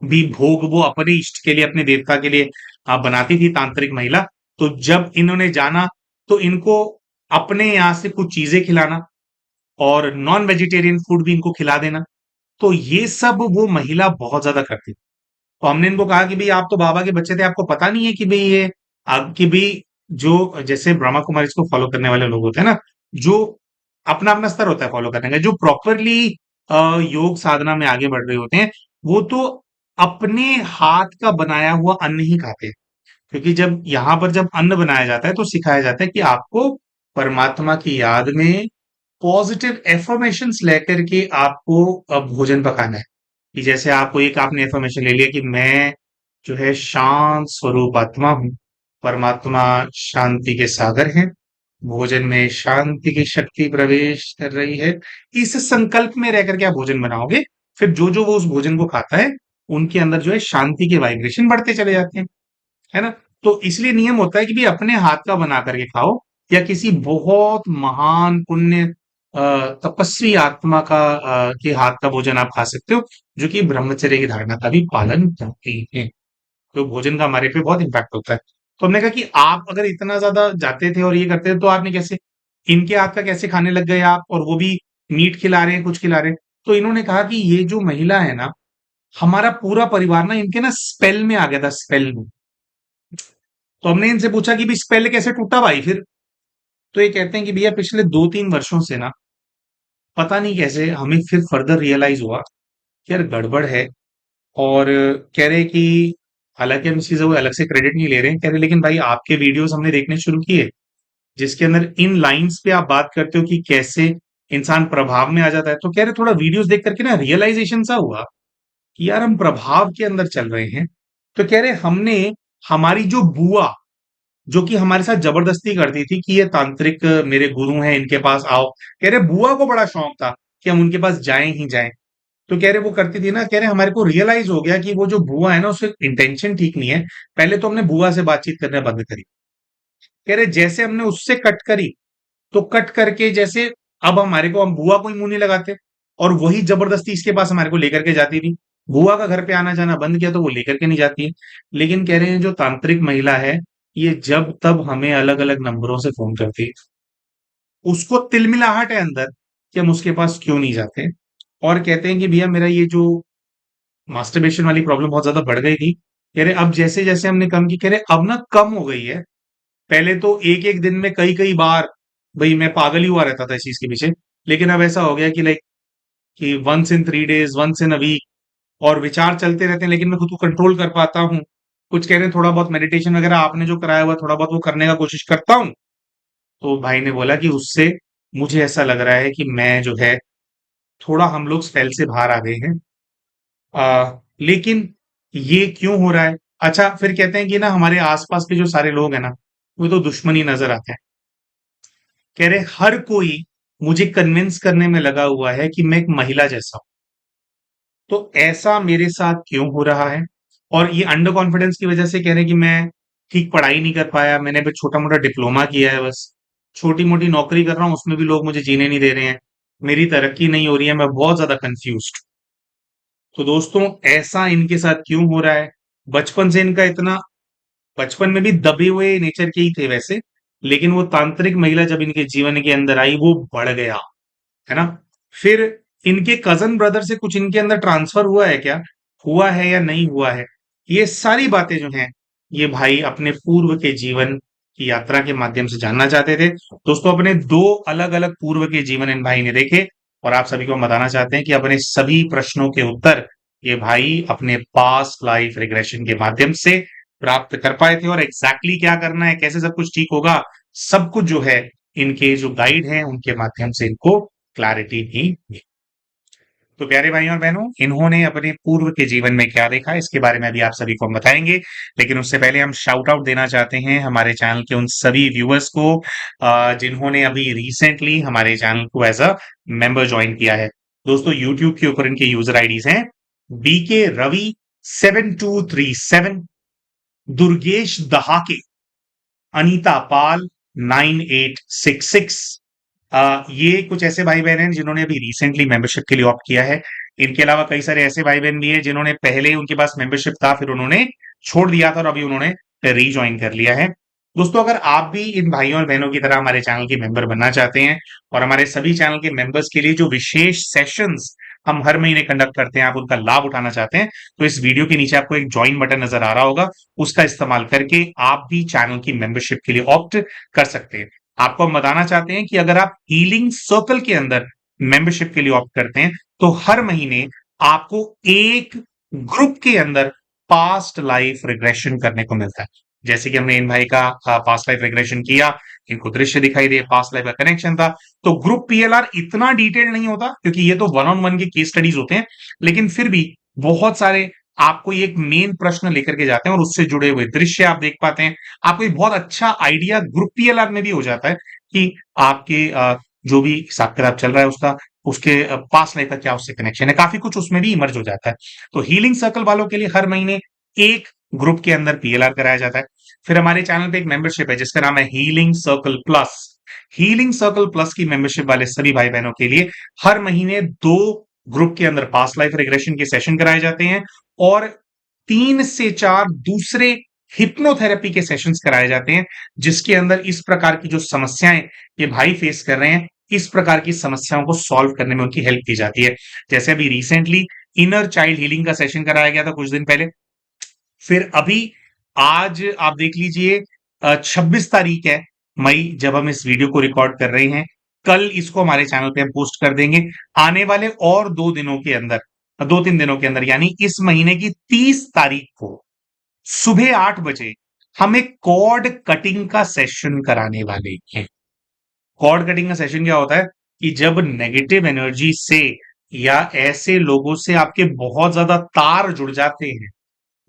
भी भोग वो अपने इष्ट के लिए, अपने देवता के लिए बनाती थी तांत्रिक महिला। तो जब इन्होंने जाना तो इनको अपने यहाँ से कुछ चीजें खिलाना और नॉन वेजिटेरियन फूड भी इनको खिला देना। तो ये सब वो महिला बहुत ज्यादा करती थी। तो हमने इनको कहा कि भाई आप तो बाबा के बच्चे थे, आपको पता नहीं है कि भाई ये आपकी भी जो जैसे ब्रह्मा कुमारी को फॉलो करने वाले लोग होते हैं ना, जो अपना अपना स्तर होता है फॉलो करने का, जो प्रॉपरली योग साधना में आगे बढ़ रहे होते हैं, वो तो अपने हाथ का बनाया हुआ अन्न ही खाते हैं। क्योंकि जब यहाँ पर जब अन्न बनाया जाता है तो सिखाया जाता है कि आपको परमात्मा की याद में पॉजिटिव एफर्मेशंस लेकर के आपको भोजन पकाना है। कि जैसे आपको एक आपने एफर्मेशन ले लिया कि मैं जो है शांत स्वरूप आत्मा हूँ, परमात्मा शांति के सागर हैं, भोजन में शांति की शक्ति प्रवेश कर रही है। इस संकल्प में रह करके आप भोजन बनाओगे, फिर जो जो वो उस भोजन को खाता है उनके अंदर जो है शांति के वाइब्रेशन बढ़ते चले जाते हैं, है ना। तो इसलिए नियम होता है कि भी अपने हाथ का बना करके खाओ, या किसी बहुत महान पुण्य तपस्वी आत्मा का के हाथ का भोजन आप खा सकते हो, जो कि ब्रह्मचर्य की धारणा का भी पालन करते हैं। तो भोजन का हमारे पे बहुत इम्पैक्ट होता है। तो हमने कहा कि आप अगर इतना ज्यादा जाते थे और ये करते थे, तो आपने कैसे इनके हाथ का कैसे खाने लग गए आप, और वो भी मीट खिला रहे हैं, कुछ खिला रहे हैं। तो इन्होंने कहा कि ये जो महिला है ना, हमारा पूरा परिवार ना इनके ना स्पेल में आ गया था, स्पेल में। तो हमने इनसे पूछा कि भी स्पेल कैसे टूटा भाई फिर। तो ये कहते हैं कि भैया पिछले 2-3 वर्षों से ना पता नहीं कैसे हमें फिर फर्दर रियलाइज हुआ कि यार गड़बड़ है। और कह रहे कि हालांकि हम इस चीजों को अलग से क्रेडिट नहीं ले रहे हैं, कह रहे लेकिन भाई आपके वीडियोस हमने देखने शुरू किए, जिसके अंदर इन लाइंस पे आप बात करते हो कि कैसे इंसान प्रभाव में आ जाता है। तो कह रहे थोड़ा वीडियोस देख करके ना रियलाइजेशन सा हुआ कि यार हम प्रभाव के अंदर चल रहे हैं। तो कह रहे हमने हमारी जो बुआ, जो कि हमारे साथ जबरदस्ती करती थी कि ये तांत्रिक मेरे गुरु हैं इनके पास आओ, कह रहे बुआ को बड़ा शौक था कि हम उनके पास जाएं ही जाएं। तो कह रहे वो करती थी ना, कह रहे हमारे को रियलाइज हो गया कि वो जो बुआ है ना उसके इंटेंशन ठीक नहीं है। पहले तो हमने बुआ से बातचीत करना बंद करी। कह रहे जैसे हमने उससे कट करी, तो कट करके जैसे अब हमारे को, हम बुआ को ही मुंह नहीं लगाते, और वही जबरदस्ती इसके पास हमारे को लेकर के जाती थी। बुआ का घर पे आना जाना बंद किया तो वो लेकर के नहीं जाती है। लेकिन कह रहे हैं जो तांत्रिक महिला है, ये जब तब हमें अलग अलग नंबरों से फोन करती है। उसको तिलमिलाहट है अंदर कि हम उसके पास क्यों नहीं जाते। और कहते हैं कि भैया मेरा ये जो मास्टरबेशन वाली प्रॉब्लम बहुत ज्यादा बढ़ गई थी, कह रहे अब जैसे जैसे हमने कम की, कह रहे अब ना कम हो गई है। पहले तो एक एक दिन में कई कई बार, भाई मैं पागल ही हुआ रहता था इस चीज के पीछे। लेकिन अब ऐसा हो गया कि लाइक कि once in 3 days, once in a week, और विचार चलते रहते हैं लेकिन मैं खुद को कंट्रोल कर पाता हूँ। कुछ कह रहे हैं थोड़ा बहुत मेडिटेशन वगैरह आपने जो कराया हुआ थोड़ा बहुत वो करने का कोशिश करता हूँ। तो भाई ने बोला कि उससे मुझे ऐसा लग रहा है कि मैं जो है थोड़ा, हम लोग स्पेल से बाहर आ गए हैं। लेकिन ये क्यों हो रहा है? अच्छा, फिर कहते हैं कि ना हमारे आसपास के जो सारे लोग हैं ना, वो तो दुश्मनी नजर आते हैं। कह रहे हर कोई मुझे कन्विंस करने में लगा हुआ है कि मैं एक महिला जैसा हूं। तो ऐसा मेरे साथ क्यों हो रहा है? और ये अंडर कॉन्फिडेंस की वजह से कह रहे हैं कि मैं ठीक पढ़ाई नहीं कर पाया, मैंने भी छोटा मोटा डिप्लोमा किया है बस, छोटी मोटी नौकरी कर रहा हूं उसमें भी लोग मुझे जीने नहीं दे रहे हैं, मेरी तरक्की नहीं हो रही है, मैं बहुत ज्यादा कंफ्यूज। तो दोस्तों ऐसा इनके साथ क्यों हो रहा है? बचपन से इनका इतना बचपन में भी दबे हुए नेचर के ही थे वैसे, लेकिन वो तांत्रिक महिला जब इनके जीवन के अंदर आई वो बढ़ गया, है ना? फिर इनके कज़न ब्रदर से कुछ इनके अंदर ट्रांसफ़र हुआ है क्या? हुआ है या नहीं हुआ है? ये सारी बातें जो हैं, ये भाई अपने पूर्व के जीवन की यात्रा के माध्यम से जानना चाहते थे। दोस्तों अपने 2 अलग-अलग पूर्व के जीवन इन भाई ने देखे और आप सभी को हम बताना चाहते हैं कि अपने सभी प्रश्नों के उत्तर ये भाई अपने पास्ट लाइफ रिग्रेशन के माध्यम से प्राप्त कर पाए थे और एग्ज़ैक्टली क्या करना है, कैसे सब कुछ ठीक होगा, सब कुछ जो है इनके जो गाइड हैं उनके माध्यम से इनको क्लैरिटी भी मिली। तो प्यारे भाइयों और बहनों, इन्होंने अपने पूर्व के जीवन में क्या देखा इसके बारे में अभी आप सभी को हम बताएंगे, लेकिन उससे पहले हम शाउट आउट देना चाहते हैं हमारे चैनल के उन सभी व्यूअर्स को जिन्होंने अभी रिसेंटली हमारे चैनल को एज अ मेंबर ज्वाइन किया है। दोस्तों यूट्यूब के ऊपर इनके यूजर आईडीज हैं बीके रवि 7237, दुर्गेश दहाके, अनीता पाल 9866। ये कुछ ऐसे भाई बहन हैं जिन्होंने अभी रिसेंटली मेंबरशिप के लिए ऑप्ट किया है। इनके अलावा कई सारे ऐसे भाई बहन भी हैं जिन्होंने पहले उनके पास मेंबरशिप था फिर उन्होंने छोड़ दिया था और अभी उन्होंने रीज्वाइन कर लिया है। दोस्तों अगर आप भी इन भाइयों और बहनों की तरह हमारे चैनल के मेंबर बनना चाहते हैं और हमारे सभी चैनल के मेंबर्स के लिए जो विशेष सेशंस हम हर महीने कंडक्ट करते हैं आप उनका लाभ उठाना चाहते हैं तो इस वीडियो के नीचे आपको एक ज्वाइन बटन नजर आ रहा होगा, उसका इस्तेमाल करके आप भी चैनल की मेंबरशिप के लिए ऑप्ट कर सकते हैं। आपको हम बताना चाहते हैं कि अगर आप हीलिंग सर्कल के अंदर मेंबरशिप के लिए ऑप्ट करते हैं तो हर महीने आपको एक ग्रुप के अंदर पास्ट लाइफ रिग्रेशन करने को मिलता है। जैसे कि हमने इन भाई का पास्ट लाइफ रिग्रेशन किया, इनको दृश्य दिखाई दिए, पास्ट लाइफ का कनेक्शन था। तो ग्रुप पीएलआर इतना डिटेल नहीं होता क्योंकि ये तो वन ऑन वन के केस स्टडीज होते हैं, लेकिन फिर भी बहुत सारे आपको एक मेन प्रश्न लेकर के जाते हैं और उससे जुड़े हुए दृश्य आप देख पाते हैं। आपको एक बहुत अच्छा आइडिया ग्रुप पीएलआर में भी हो जाता है कि आपके जो भी हिसाब किताब चल रहा है उसका उसके पास लाइफ का क्या उससे कनेक्शन है, काफी कुछ उसमें भी इमर्ज हो जाता है। तो हीलिंग सर्कल वालों के लिए हर महीने एक ग्रुप के अंदर पीएलआर कराया जाता है। फिर हमारे चैनल पे एक मेंबरशिप है जिसका नाम है healing circle plus. Healing circle plus की मेंबरशिप वाले सभी भाई बहनों के लिए हर महीने 2 ग्रुप के अंदर पास्ट लाइफ रिग्रेशन के सेशन कराए जाते हैं और 3 से 4 दूसरे हिप्नोथेरेपी के सेशंस कराए जाते हैं जिसके अंदर इस प्रकार की जो समस्याएं ये भाई फेस कर रहे हैं इस प्रकार की समस्याओं को सॉल्व करने में उनकी हेल्प की जाती है। जैसे अभी रिसेंटली इनर चाइल्ड हीलिंग का सेशन कराया गया था कुछ दिन पहले। फिर अभी आज आप देख लीजिए 26 तारीख है मई जब हम इस वीडियो को रिकॉर्ड कर रहे हैं। कल इसको हमारे चैनल पे हम पोस्ट कर देंगे। आने वाले और 2-3 दिनों के अंदर यानी इस महीने की 30 तारीख को सुबह 8 बजे हम एक कॉर्ड कटिंग का सेशन कराने वाले हैं। कॉर्ड कटिंग का सेशन क्या होता है कि जब नेगेटिव एनर्जी से या ऐसे लोगों से आपके बहुत ज्यादा तार जुड़ जाते हैं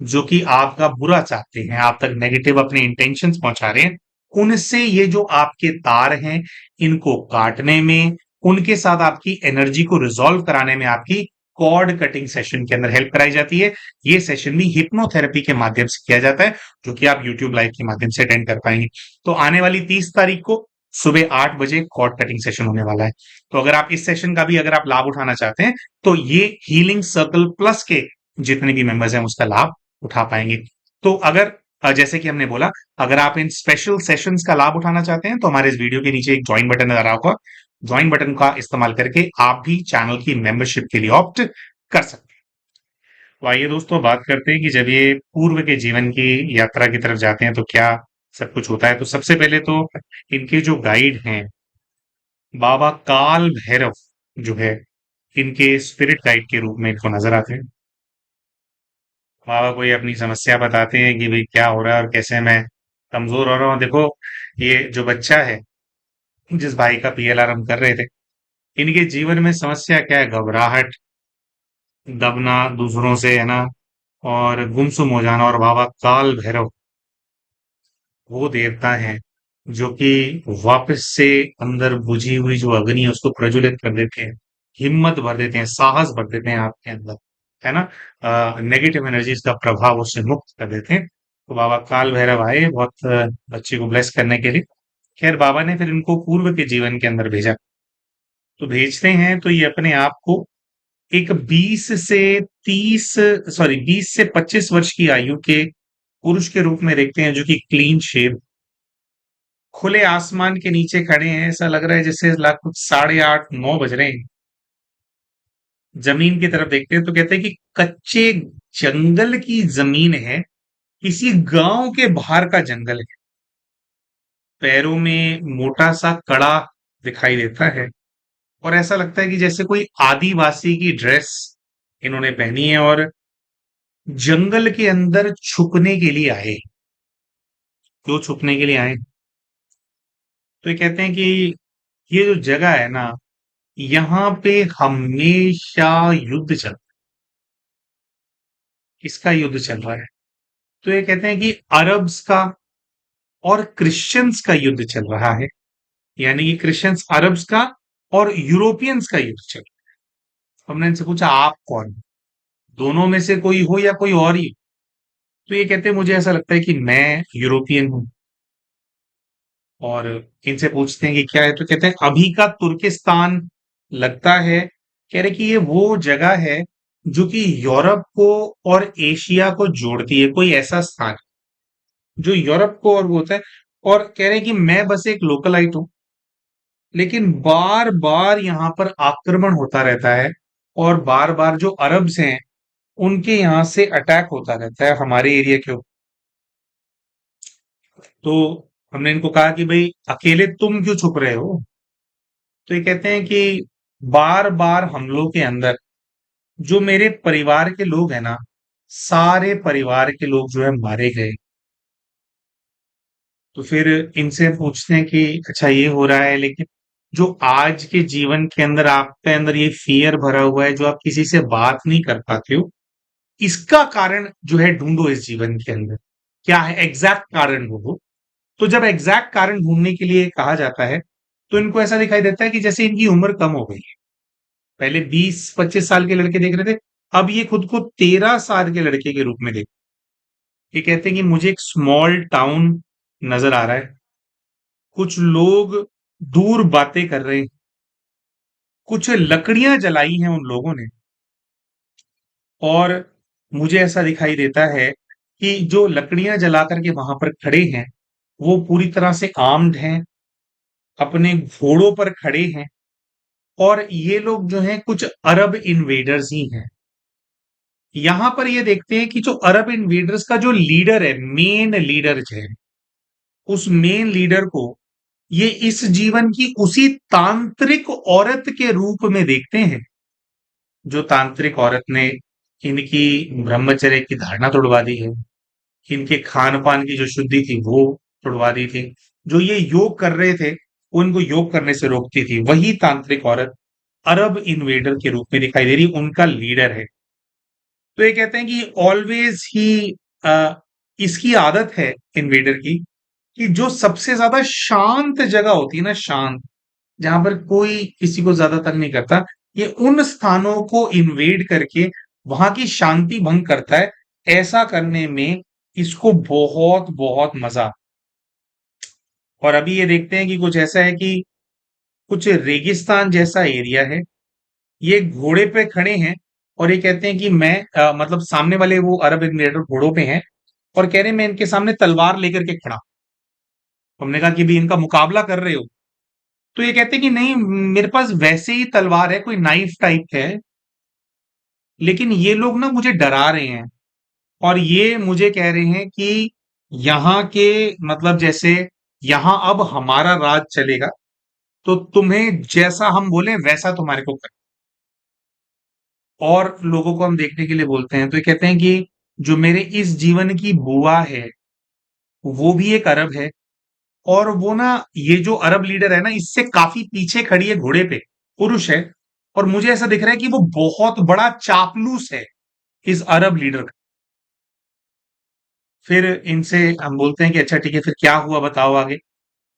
जो कि आपका बुरा चाहते हैं, आप तक नेगेटिव अपने इंटेंशंस पहुंचा रहे हैं, उनसे ये जो आपके तार हैं, इनको काटने में, उनके साथ आपकी एनर्जी को रिजॉल्व कराने में आपकी कॉर्ड कटिंग सेशन के अंदर हेल्प कराई जाती है। ये सेशन भी हिप्नोथेरेपी के माध्यम से किया जाता है, जो कि आप यूट्यूब लाइव के माध्यम से अटेंड कर पाएंगे। तो आने वाली 30 तारीख को सुबह 8 बजे कॉर्ड कटिंग सेशन होने वाला है। तो अगर आप इस सेशन का भी अगर आप लाभ उठाना चाहते हैं, तो ये हीलिंग सर्कल प्लस के जितने भी मेंबर्स हैं उसका लाभ उठा पाएंगे। तो अगर जैसे कि हमने बोला अगर आप इन स्पेशल सेशंस का लाभ उठाना चाहते हैं तो हमारे इस वीडियो के नीचे एक ज्वाइन बटन नजर आ रहा होगा, ज्वाइन बटन का इस्तेमाल करके आप भी चैनल की मेंबरशिप के लिए ऑप्ट कर सकते हैं। तो आइए दोस्तों बात करते हैं कि जब ये पूर्व के जीवन की यात्रा की तरफ जाते हैं तो क्या सब कुछ होता है। तो सबसे पहले तो इनके जो गाइड हैं बाबा काल भैरव जो है इनके स्पिरिट गाइड के रूप में इनको नजर आते हैं। बाबा कोई अपनी समस्या बताते हैं कि भाई क्या हो रहा है और कैसे मैं कमजोर हो रहा हूँ। देखो ये जो बच्चा है जिस भाई का पीएलआर हम कर रहे थे, इनके जीवन में समस्या क्या है? घबराहट, दबना दूसरों से, है ना, और गुमसुम हो जाना। और बाबा काल भैरव वो देवता हैं जो कि वापस से अंदर बुझी हुई जो अग्नि है उसको प्रज्वलित कर देते हैं, हिम्मत भर देते हैं, साहस भर देते हैं आपके अंदर, है ना, नेगेटिव एनर्जीज का प्रभाव उससे मुक्त कर देते हैं। तो बाबा काल भैरव आए बहुत बच्चे को ब्लेस करने के लिए। खैर बाबा ने फिर इनको पूर्व के जीवन के अंदर भेजा। तो भेजते हैं तो ये अपने आप को एक 20 से 25 वर्ष की आयु के पुरुष के रूप में देखते हैं जो कि क्लीन शेव, खुले आसमान के नीचे खड़े हैं। ऐसा लग रहा है जैसे कुछ 8:30-9 बज रहे हैं। जमीन की तरफ देखते हैं तो कहते हैं कि कच्चे जंगल की जमीन है, किसी गांव के बाहर का जंगल है। पैरों में मोटा सा कड़ा दिखाई देता है और ऐसा लगता है कि जैसे कोई आदिवासी की ड्रेस इन्होंने पहनी है और जंगल के अंदर छुपने के लिए आए। क्यों छुपने के लिए आए? तो ये कहते हैं कि ये जो जगह है ना, यहाँ पे हमेशा युद्ध चल किसका युद्ध चल रहा है? तो ये कहते हैं कि अरब्स का और क्रिश्चियंस का युद्ध चल रहा है। यानी कि क्रिश्चियंस अरब्स का और यूरोपियंस का युद्ध चल रहा है। हमने इनसे पूछा आप कौन, दोनों में से कोई हो या कोई और ही? तो ये कहते हैं मुझे ऐसा लगता है कि मैं यूरोपियन हूँ। और इनसे पूछते हैं कि क्या है, तो कहते हैं अभी का तुर्किस्तान लगता है, कह रहे कि ये वो जगह है जो कि यूरोप को और एशिया को जोड़ती है, कोई ऐसा स्थान जो यूरोप को और वो होता है। और कह रहे हैं कि मैं बस एक लोकलाइट हूँ, लेकिन बार बार यहाँ पर आक्रमण होता रहता है और बार बार जो अरब्स हैं उनके यहाँ से अटैक होता रहता है हमारे एरिया के ऊपर। तो हमने इनको कहा कि भाई अकेले तुम क्यों छुप रहे हो? तो ये कहते हैं कि बार बार हमलों के अंदर जो मेरे परिवार के लोग हैं ना, सारे परिवार के लोग जो है मारे गए। तो फिर इनसे पूछते हैं कि अच्छा ये हो रहा है, लेकिन जो आज के जीवन के अंदर आपके अंदर ये फियर भरा हुआ है, जो आप किसी से बात नहीं कर पाते हो, इसका कारण जो है ढूंढो इस जीवन के अंदर। क्या है एग्जैक्ट कारण ढूंढो। तो जब एग्जैक्ट कारण ढूंढने के लिए कहा जाता है, तो इनको ऐसा दिखाई देता है कि जैसे इनकी उम्र कम हो गई है। पहले 20-25 साल के लड़के देख रहे थे, अब ये खुद को 13 साल के लड़के के रूप में देख। ये कहते हैं कि मुझे एक स्मॉल टाउन नजर आ रहा है, कुछ लोग दूर बातें कर रहे हैं, कुछ लकड़ियां जलाई हैं उन लोगों ने। और मुझे ऐसा दिखाई देता है कि जो लकड़ियां जला करके वहां पर खड़े हैं, वो पूरी तरह से आर्म्ड हैं, अपने घोड़ों पर खड़े हैं। और ये लोग जो हैं कुछ अरब इन्वेडर्स ही हैं। यहां पर ये देखते हैं कि जो अरब इन्वेडर्स का जो लीडर है, मेन लीडर जो है, उस मेन लीडर को ये इस जीवन की उसी तांत्रिक औरत के रूप में देखते हैं, जो तांत्रिक औरत ने इनकी ब्रह्मचर्य की धारणा तोड़वा दी है, इनके खान पान की जो शुद्धि थी वो तोड़वा दी थी। जो ये योग कर रहे थे वो इनको योग करने से रोकती थी, वही तांत्रिक औरत अरब इन्वेडर के रूप में दिखाई दे रही, उनका लीडर है। तो ये कहते हैं कि ऑलवेज ही इसकी आदत है इन्वेडर की कि जो सबसे ज्यादा शांत जगह होती है ना, शांत, जहां पर कोई किसी को ज्यादा तंग नहीं करता, ये उन स्थानों को इन्वेड करके वहां की शांति भंग करता है। ऐसा करने में इसको बहुत बहुत मजा। और अभी ये देखते हैं कि कुछ ऐसा है कि कुछ रेगिस्तान जैसा एरिया है, ये घोड़े पे खड़े हैं और ये कहते हैं कि मैं मतलब सामने वाले वो अरब इमिरेटर घोड़ों पे हैं और कह रहे हैं मैं इनके सामने तलवार लेकर के खड़ा। हमने कहा कि भी इनका मुकाबला कर रहे हो? तो ये कहते हैं कि नहीं, मेरे पास वैसे ही तलवार है, कोई नाइफ टाइप है, लेकिन ये लोग ना मुझे डरा रहे हैं और ये मुझे कह रहे हैं कि यहाँ के मतलब जैसे यहाँ अब हमारा राज चलेगा, तो तुम्हें जैसा हम बोले वैसा तुम्हारे को कर। और लोगों को हम देखने के लिए बोलते हैं। तो ये कहते हैं कि जो मेरे इस जीवन की बुआ है वो भी एक अरब है, और वो ना ये जो अरब लीडर है ना इससे काफी पीछे खड़ी है घोड़े पे, पुरुष है। और मुझे ऐसा दिख रहा है कि वो बहुत बड़ा चापलूस है इस अरब लीडर का। फिर इनसे हम बोलते हैं कि अच्छा ठीक है, फिर क्या हुआ बताओ आगे।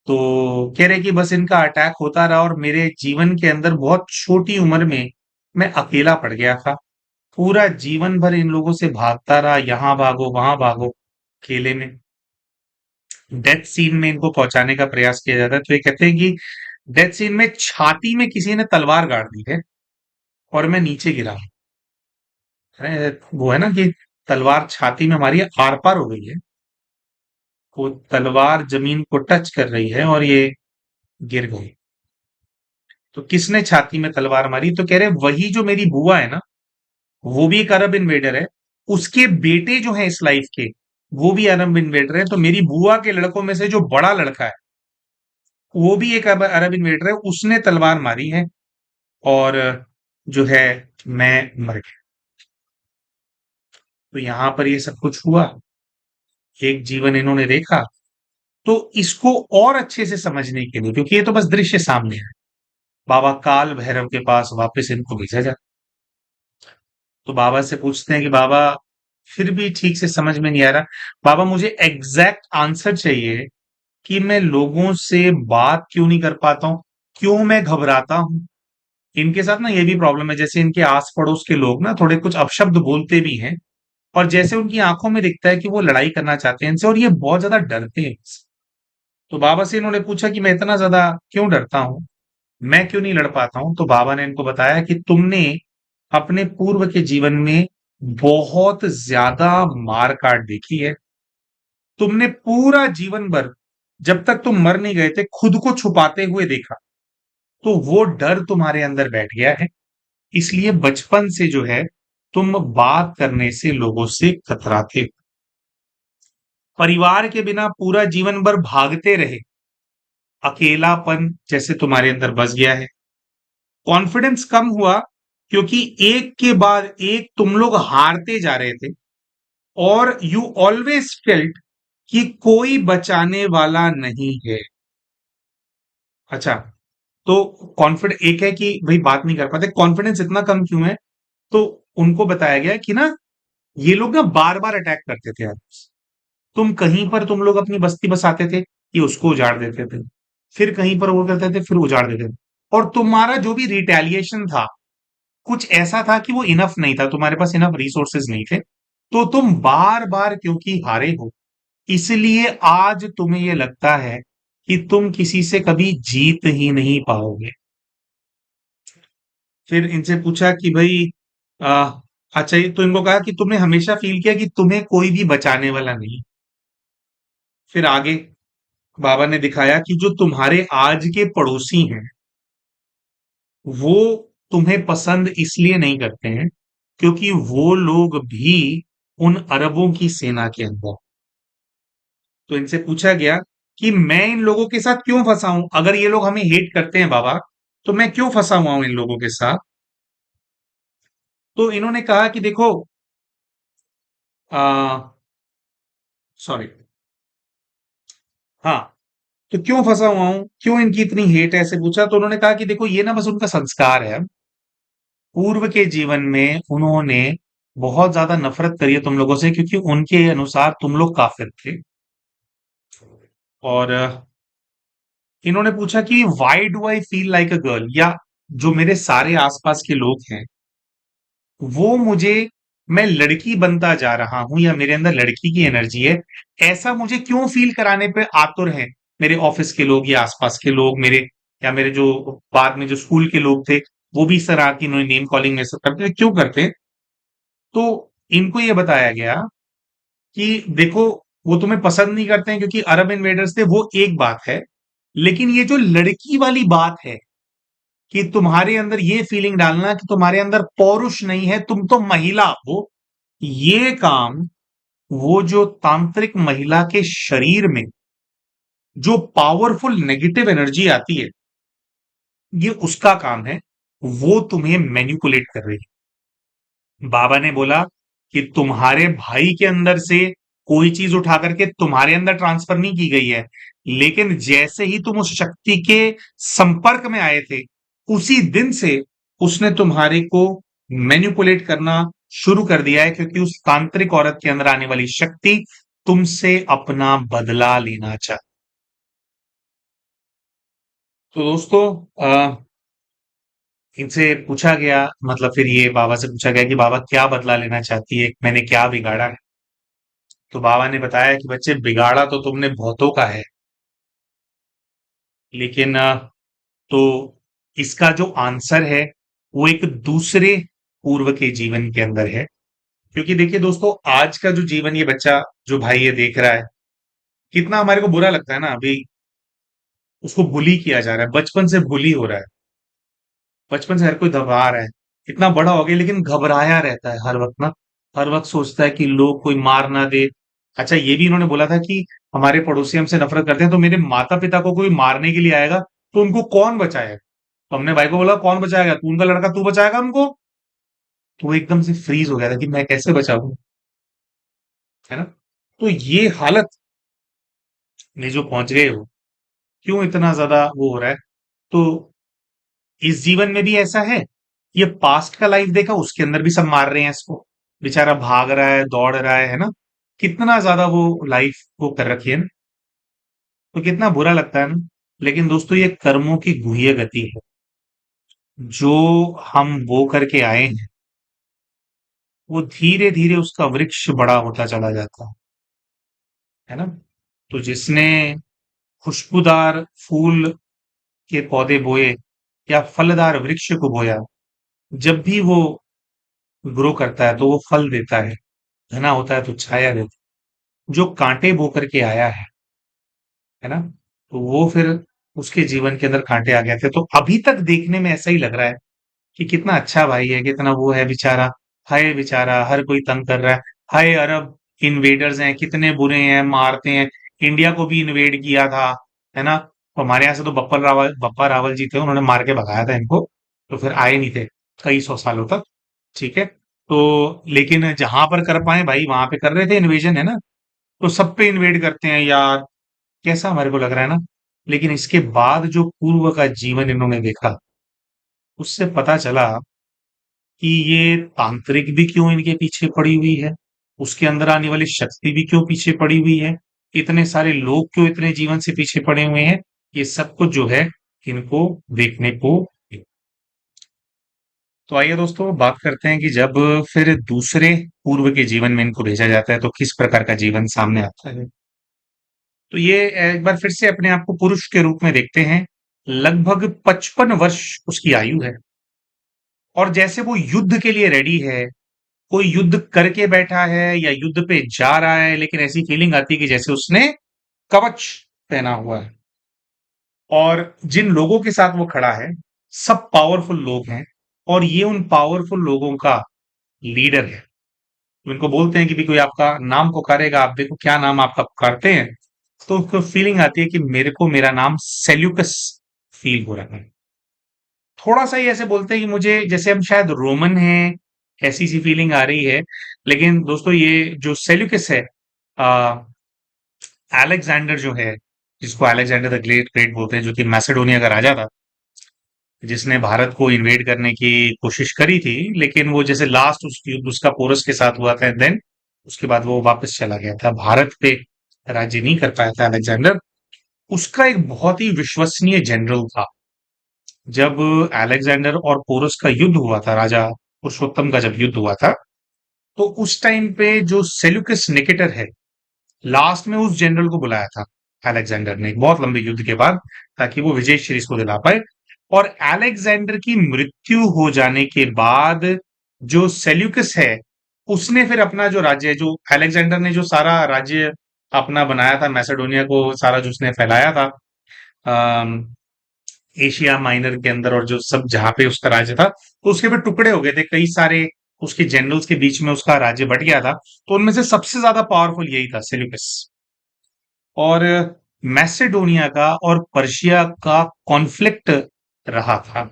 तो कह रहे कि बस इनका अटैक होता रहा और मेरे जीवन के अंदर बहुत छोटी उम्र में मैं अकेला पड़ गया था। पूरा जीवन भर इन लोगों से भागता रहा, यहाँ भागो वहां भागो, अकेले में। डेथ सीन में इनको पहुंचाने का प्रयास किया जाता है। तो ये कहते हैं कि डेथ सीन में छाती में किसी ने तलवार गाड़ दी है और मैं नीचे गिरा। अरे वो है ना कि तलवार छाती में हमारी आर पार हो गई है। वो तलवार जमीन को टच कर रही है और ये गिर गई। तो किसने छाती में तलवार मारी? तो कह रहे वही जो मेरी बुआ है ना, वो भी एक अरब इन्वेडर है। उसके बेटे जो है इस लाइफ के, वो भी अरब इन्वेडर है। तो मेरी बुआ के लड़कों में से जो बड़ा लड़का है, वो भी एक अरब इन्वेडर है। उसने तलवार मारी है और जो है मैं मर गया। तो यहां पर ये सब कुछ हुआ, एक जीवन इन्होंने देखा। तो इसको और अच्छे से समझने के लिए, क्योंकि ये तो बस दृश्य सामने है, बाबा काल भैरव के पास वापस इनको भेजा जाता। तो बाबा से पूछते हैं कि बाबा, फिर भी ठीक से समझ में नहीं आ रहा। बाबा मुझे एग्जैक्ट आंसर चाहिए कि मैं लोगों से बात क्यों नहीं कर पाता हूँ, क्यों मैं घबराता हूँ। इनके साथ ना ये भी प्रॉब्लम है, जैसे इनके आस पड़ोस के लोग ना थोड़े कुछ अपशब्द बोलते भी हैं, और जैसे उनकी आंखों में दिखता है कि वो लड़ाई करना चाहते हैं इनसे, और ये बहुत ज्यादा डरते हैं इनसे। तो बाबा से इन्होंने पूछा कि मैं इतना ज्यादा क्यों डरता हूँ, मैं क्यों नहीं लड़ पाता हूं। तो बाबा ने इनको बताया कि तुमने अपने पूर्व के जीवन में बहुत ज्यादा मार काट देखी है। तुमने पूरा जीवन भर, जब तक तुम मर नहीं गए थे, खुद को छुपाते हुए देखा। तो वो डर तुम्हारे अंदर बैठ गया है, इसलिए बचपन से जो है तुम बात करने से लोगों से कतराते हो। परिवार के बिना पूरा जीवन भर भागते रहे, अकेलापन जैसे तुम्हारे अंदर बस गया है। कॉन्फिडेंस कम हुआ क्योंकि एक के बाद एक तुम लोग हारते जा रहे थे, और यू ऑलवेज फेल्ट कि कोई बचाने वाला नहीं है। अच्छा, तो कॉन्फिडेंस एक है कि भाई बात नहीं कर पाते, कॉन्फिडेंस इतना कम क्यों है? तो उनको बताया गया कि ना, ये लोग ना बार बार अटैक करते थे यार। तुम कहीं पर तुम लोग अपनी बस्ती बसाते थे, ये उसको उजाड़ देते थे। फिर कहीं पर वो करते थे, फिर उजाड़ देते थे। और तुम्हारा जो भी रिटेलिएशन था, कुछ ऐसा था कि वो इनफ नहीं था, तुम्हारे पास इनफ रिसोर्सेज नहीं थे। तो तुम बार बार क्योंकि हारे हो, इसलिए आज तुम्हें ये लगता है कि तुम किसी से कभी जीत ही नहीं पाओगे। फिर इनसे पूछा कि भाई, आ, अच्छा, ये तो इनको कहा कि तुमने हमेशा फील किया कि तुम्हें कोई भी बचाने वाला नहीं। फिर आगे बाबा ने दिखाया कि जो तुम्हारे आज के पड़ोसी हैं, वो तुम्हें पसंद इसलिए नहीं करते हैं क्योंकि वो लोग भी उन अरबों की सेना के अंदर। तो इनसे पूछा गया कि मैं इन लोगों के साथ क्यों फंसा हूं, अगर ये लोग हमें हेट करते हैं बाबा, तो मैं क्यों फंसा हुआ हूं इन लोगों के साथ। तो इन्होंने कहा कि देखो, आ, सॉरी, हाँ, तो क्यों फंसा हुआ हूं, क्यों इनकी इतनी हेट है, ऐसे पूछा। तो उन्होंने कहा कि देखो, ये ना बस उनका संस्कार है। पूर्व के जीवन में उन्होंने बहुत ज्यादा नफरत करी है तुम लोगों से, क्योंकि उनके अनुसार तुम लोग काफिर थे। और इन्होंने पूछा कि why do I feel like a girl, या जो मेरे सारे आसपास के लोग हैं, वो मुझे, मैं लड़की बनता जा रहा हूं या मेरे अंदर लड़की की एनर्जी है, ऐसा मुझे क्यों फील कराने पे आतुर हैं मेरे ऑफिस के लोग या आसपास के लोग, मेरे या मेरे जो बाद में जो स्कूल के लोग थे, वो भी इस तरह की इन्होंने नेम कॉलिंग में सब करते हैं, क्यों करते हैं। तो इनको ये बताया गया कि देखो, वो तुम्हें पसंद नहीं करते हैं क्योंकि अरब इन्वेडर्स थे, वो एक बात है। लेकिन ये जो लड़की वाली बात है, कि तुम्हारे अंदर ये फीलिंग डालना कि तुम्हारे अंदर पौरुष नहीं है, तुम तो महिला हो, ये काम वो जो तांत्रिक महिला के शरीर में जो पावरफुल नेगेटिव एनर्जी आती है, ये उसका काम है। वो तुम्हें मैनिपुलेट कर रही है। बाबा ने बोला कि तुम्हारे भाई के अंदर से कोई चीज उठा करके तुम्हारे अंदर ट्रांसफर नहीं की गई है, लेकिन जैसे ही तुम उस शक्ति के संपर्क में आए थे, उसी दिन से उसने तुम्हारे को मैनिपुलेट करना शुरू कर दिया है, क्योंकि उस तांत्रिक औरत के अंदर आने वाली शक्ति तुमसे अपना बदला लेना चाहती। तो दोस्तों, इनसे पूछा गया, मतलब फिर ये बाबा से पूछा गया कि बाबा क्या बदला लेना चाहती है, मैंने क्या बिगाड़ा है। तो बाबा ने बताया कि बच्चे, बिगाड़ा तो तुमने बहुतों का है, लेकिन तो इसका जो आंसर है वो एक दूसरे पूर्व के जीवन के अंदर है। क्योंकि देखिए दोस्तों, आज का जो जीवन ये बच्चा, जो भाई ये देख रहा है, कितना हमारे को बुरा लगता है ना अभी, उसको बुली किया जा रहा है, बचपन से बुली हो रहा है, बचपन से हर कोई दबा रहा है, इतना बड़ा हो गया लेकिन घबराया रहता है हर वक्त ना, हर वक्त सोचता है कि लोग कोई मार ना दे। अच्छा, ये भी इन्होंने बोला था कि हमारे पड़ोसी हमसे नफरत करते हैं, तो मेरे माता पिता को कोई मारने के लिए आएगा तो उनको कौन बचाएगा? तो हमने भाई को बोला कौन बचाएगा, तू उनका लड़का, तू बचाएगा उनको? तो वो एकदम से फ्रीज हो गया था कि मैं कैसे बचाऊं, है ना? तो ये हालत में जो पहुंच गए हो, क्यों इतना ज्यादा वो हो रहा है? तो इस जीवन में भी ऐसा है, ये पास्ट का लाइफ देखा, उसके अंदर भी सब मार रहे हैं इसको, बेचारा भाग रहा है, दौड़ रहा है ना, कितना ज्यादा वो लाइफ वो कर रखी है ना, तो कितना बुरा लगता है ना। लेकिन दोस्तों, ये कर्मों की गुह्य गति है, जो हम बो करके आए हैं, वो धीरे धीरे उसका वृक्ष बड़ा होता चला जाता है ना। तो जिसने खुशबूदार फूल के पौधे बोए या फलदार वृक्ष को बोया, जब भी वो ग्रो करता है तो वो फल देता है, घना होता है तो छाया देता है। जो कांटे बो करके आया है ना, तो वो फिर उसके जीवन के अंदर कांटे आ गए थे, तो अभी तक देखने में ऐसा ही लग रहा है कि कितना अच्छा भाई है, कितना वो है बेचारा। हाय बेचारा, हर कोई तंग कर रहा है। हाय अरब इन्वेडर्स हैं, कितने बुरे हैं, मारते हैं। इंडिया को भी इन्वेड किया था, है ना? तो हमारे यहाँ से तो बप्पा रावल जी थे, उन्होंने मार के भगाया था इनको, तो फिर आए नहीं थे कई सौ सालों तक। ठीक है, तो लेकिन जहां पर कर पाए भाई वहां पे कर रहे थे इन्वेजन, है ना? तो सब पे इन्वेड करते हैं यार, कैसा हमारे को लग रहा है ना। लेकिन इसके बाद जो पूर्व का जीवन इन्होंने देखा, उससे पता चला कि ये तांत्रिक भी क्यों इनके पीछे पड़ी हुई है, उसके अंदर आने वाली शक्ति भी क्यों पीछे पड़ी हुई है, इतने सारे लोग क्यों इतने जीवन से पीछे पड़े हुए हैं, ये सब कुछ जो है इनको देखने को। तो आइए दोस्तों, बात करते हैं कि जब फिर दूसरे पूर्व के जीवन में इनको भेजा जाता है तो किस प्रकार का जीवन सामने आता है। तो ये एक बार फिर से अपने आप को पुरुष के रूप में देखते हैं। लगभग 55 वर्ष उसकी आयु है, और जैसे वो युद्ध के लिए रेडी है, कोई युद्ध करके बैठा है या युद्ध पे जा रहा है, लेकिन ऐसी फीलिंग आती है कि जैसे उसने कवच पहना हुआ है। और जिन लोगों के साथ वो खड़ा है, सब पावरफुल लोग हैं, और ये उन पावरफुल लोगों का लीडर है। तो इनको बोलते हैं कि भी कोई आपका नाम पुकारेगा, आप देखो क्या नाम आपका पुकारते हैं। तो उसको फीलिंग आती है कि मेरे को मेरा नाम सेल्यूकस फील हो रहा है। थोड़ा सा ही ऐसे बोलते हैं कि मुझे जैसे हम शायद रोमन हैं, ऐसी सी फीलिंग आ रही है। लेकिन दोस्तों, ये जो सेल्यूकस है, अलेक्जेंडर जो है, जिसको अलेक्जेंडर द ग्रेट ग्रेट बोलते हैं, जो कि मैसेडोनिया का राजा था, जिसने भारत को इन्वेड करने की कोशिश करी थी, लेकिन वो जैसे लास्ट उस युद्ध उसका पोरस के साथ हुआ था, देन उसके बाद वो वापस चला गया था, भारत पे राज्य नहीं कर पाया था अलेक्जेंडर। उसका एक बहुत ही विश्वसनीय जनरल था। जब अलेक्जेंडर और पोरस का युद्ध हुआ था, राजा पुरुषोत्तम का जब युद्ध हुआ था, तो उस टाइम पे जो सेल्यूकस निकेटर है, लास्ट में उस जनरल को बुलाया था अलेक्जेंडर ने, एक बहुत लंबे युद्ध के बाद, ताकि वो विजय श्री को दिला पाए। और अलेक्जेंडर की मृत्यु हो जाने के बाद जो सेल्यूकस है, उसने फिर अपना जो राज्य है, जो अलेक्जेंडर ने जो सारा राज्य अपना बनाया था, मैसेडोनिया को सारा जो उसने फैलाया था, एशिया माइनर के अंदर, और जो सब जहां पे उसका राज्य था, तो उसके भी टुकड़े हो गए थे कई सारे, उसके जनरल्स के बीच में उसका राज्य बट गया था। तो उनमें से सबसे ज्यादा पावरफुल यही था, सेल्यूकस। और मैसेडोनिया का और पर्शिया का कॉन्फ्लिक्ट रहा था।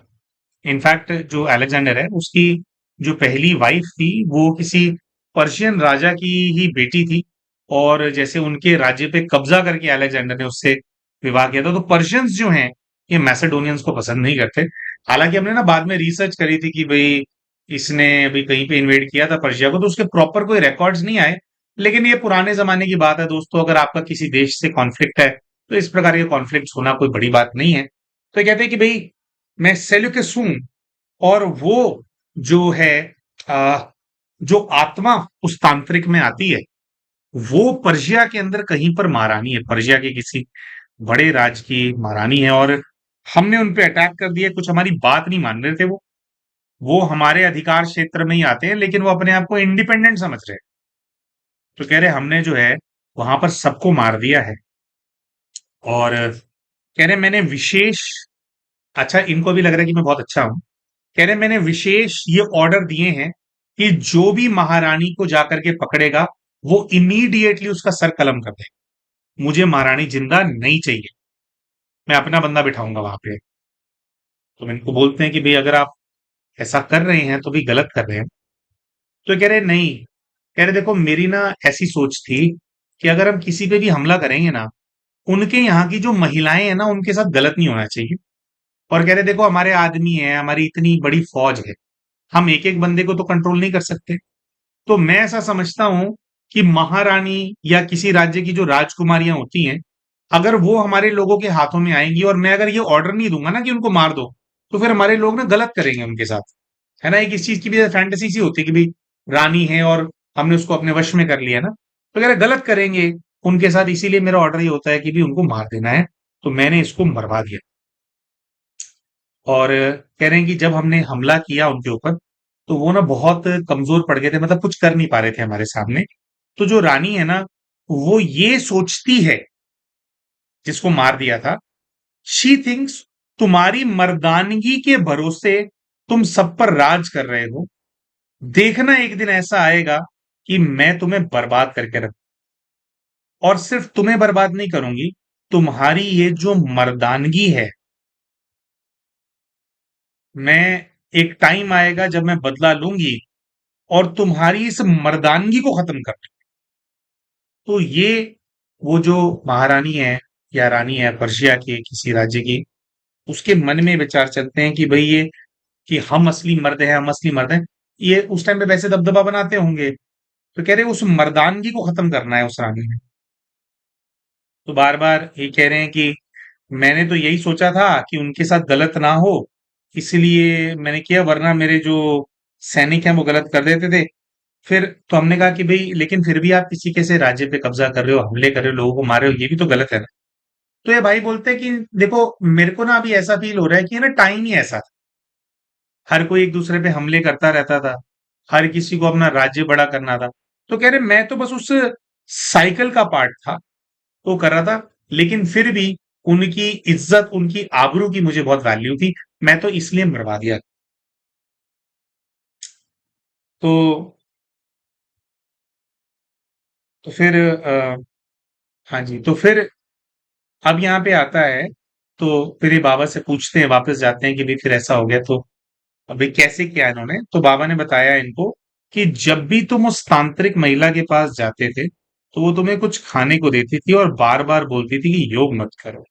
इनफैक्ट जो अलेक्जेंडर है, उसकी जो पहली वाइफ थी, वो किसी पर्शियन राजा की ही बेटी थी, और जैसे उनके राज्य पे कब्जा करके अलेक्जेंडर ने उससे विवाह किया था। तो पर्शियंस जो हैं, ये मैसेडोनियंस को पसंद नहीं करते। हालांकि हमने ना बाद में रिसर्च करी थी कि भाई इसने अभी कहीं पे इन्वेड किया था पर्शिया को, तो उसके प्रॉपर कोई रिकॉर्ड्स नहीं आए। लेकिन ये पुराने जमाने की बात है दोस्तों, अगर आपका किसी देश से कॉन्फ्लिक्ट है, तो इस प्रकार के कॉन्फ्लिक्ट होना कोई बड़ी बात नहीं है। तो ये कहते हैं कि भाई मैं सेल्यूकस हूं, और वो जो है, आ, जो आत्मा उस तांत्रिक में आती है, वो पर्शिया के अंदर कहीं पर महारानी है, पर्शिया के किसी बड़े राज की महारानी है। और हमने उन पे अटैक कर दिया, कुछ हमारी बात नहीं मान रहे थे वो हमारे अधिकार क्षेत्र में ही आते हैं, लेकिन वो अपने आप को इंडिपेंडेंट समझ रहे हैं। तो कह रहे हमने जो है वहां पर सबको मार दिया है, और कह रहे मैंने विशेष, अच्छा इनको भी लग रहा है कि मैं बहुत अच्छा हूं, कह रहे मैंने विशेष ये ऑर्डर दिए हैं कि जो भी महारानी को जाकर के पकड़ेगा वो इमीडिएटली उसका सर कलम कर दे। मुझे महारानी जिंदा नहीं चाहिए, मैं अपना बंदा बिठाऊंगा वहां पे। तो इनको बोलते हैं कि भाई अगर आप ऐसा कर रहे हैं तो भी गलत कर रहे हैं। तो कह रहे नहीं, कह रहे देखो मेरी ना ऐसी सोच थी कि अगर हम किसी पे भी हमला करेंगे ना, उनके यहाँ की जो महिलाएं हैं ना उनके साथ गलत नहीं होना चाहिए। और कह रहे देखो हमारे आदमी है, हमारी इतनी बड़ी फौज है, हम एक एक बंदे को तो कंट्रोल नहीं कर सकते। तो मैं ऐसा समझता हूं कि महारानी या किसी राज्य की जो राजकुमारियां होती हैं, अगर वो हमारे लोगों के हाथों में आएंगी और मैं अगर ये ऑर्डर नहीं दूंगा ना कि उनको मार दो, तो फिर हमारे लोग ना गलत करेंगे उनके साथ। है ना, एक इस चीज की भी फैंटेसी सी होती है कि भाई रानी है और हमने उसको अपने वश में कर लिया ना, तो अगर गलत करेंगे उनके साथ, इसीलिए मेरा ऑर्डर ये होता है कि भी उनको मार देना है। तो मैंने इसको मरवा दिया। और कह रहे हैं कि जब हमने हमला किया उनके ऊपर, तो वो ना बहुत कमजोर पड़ गए थे, मतलब कुछ कर नहीं पा रहे थे हमारे सामने। तो जो रानी है ना, वो ये सोचती है, जिसको मार दिया था, शी थिंक्स तुम्हारी मर्दानगी के भरोसे तुम सब पर राज कर रहे हो, देखना एक दिन ऐसा आएगा कि मैं तुम्हें बर्बाद करके रख, और सिर्फ तुम्हें बर्बाद नहीं करूंगी, तुम्हारी ये जो मर्दानगी है, मैं, एक टाइम आएगा जब मैं बदला लूंगी और तुम्हारी इस मर्दानगी को खत्म कर। तो ये, वो जो महारानी है या रानी है पर्शिया की किसी राज्य की, उसके मन में विचार चलते हैं कि भाई ये, कि हम असली मर्द हैं, हम असली मर्द हैं। ये उस टाइम पे वैसे दबदबा बनाते होंगे, तो कह रहे उस मर्दानगी को खत्म करना है उस रानी ने। तो बार बार ये कह रहे हैं कि मैंने तो यही सोचा था कि उनके साथ गलत ना हो, इसलिए मैंने किया, वरना मेरे जो सैनिक हैं वो गलत कर देते थे। फिर तो हमने कहा कि भाई लेकिन फिर भी आप किसी के से राज्य पे कब्जा कर रहे हो, हमले कर रहे हो, लोगों को मार रहे हो, ये भी तो गलत है ना। तो ये भाई बोलते हैं कि देखो मेरे को ना अभी ऐसा फील हो रहा है कि ना टाइम ही ऐसा था, हर कोई एक दूसरे पे हमले करता रहता था, हर किसी को अपना राज्य बड़ा करना था। तो कह रहे मैं तो बस उस साइकिल का पार्ट था, तो कर रहा था, लेकिन फिर भी उनकी इज्जत, उनकी आबरू की मुझे बहुत वैल्यू थी, मैं तो इसलिए मरवा दिया। तो फिर हाँ जी, तो फिर अब यहाँ पे आता है, तो फिर ये बाबा से पूछते हैं, वापस जाते हैं कि भाई फिर ऐसा हो गया तो अभी कैसे किया इन्होंने। तो बाबा ने बताया इनको कि जब भी तुम उस तांत्रिक महिला के पास जाते थे, तो वो तुम्हें कुछ खाने को देती थी और बार बार बोलती थी कि योग मत करो,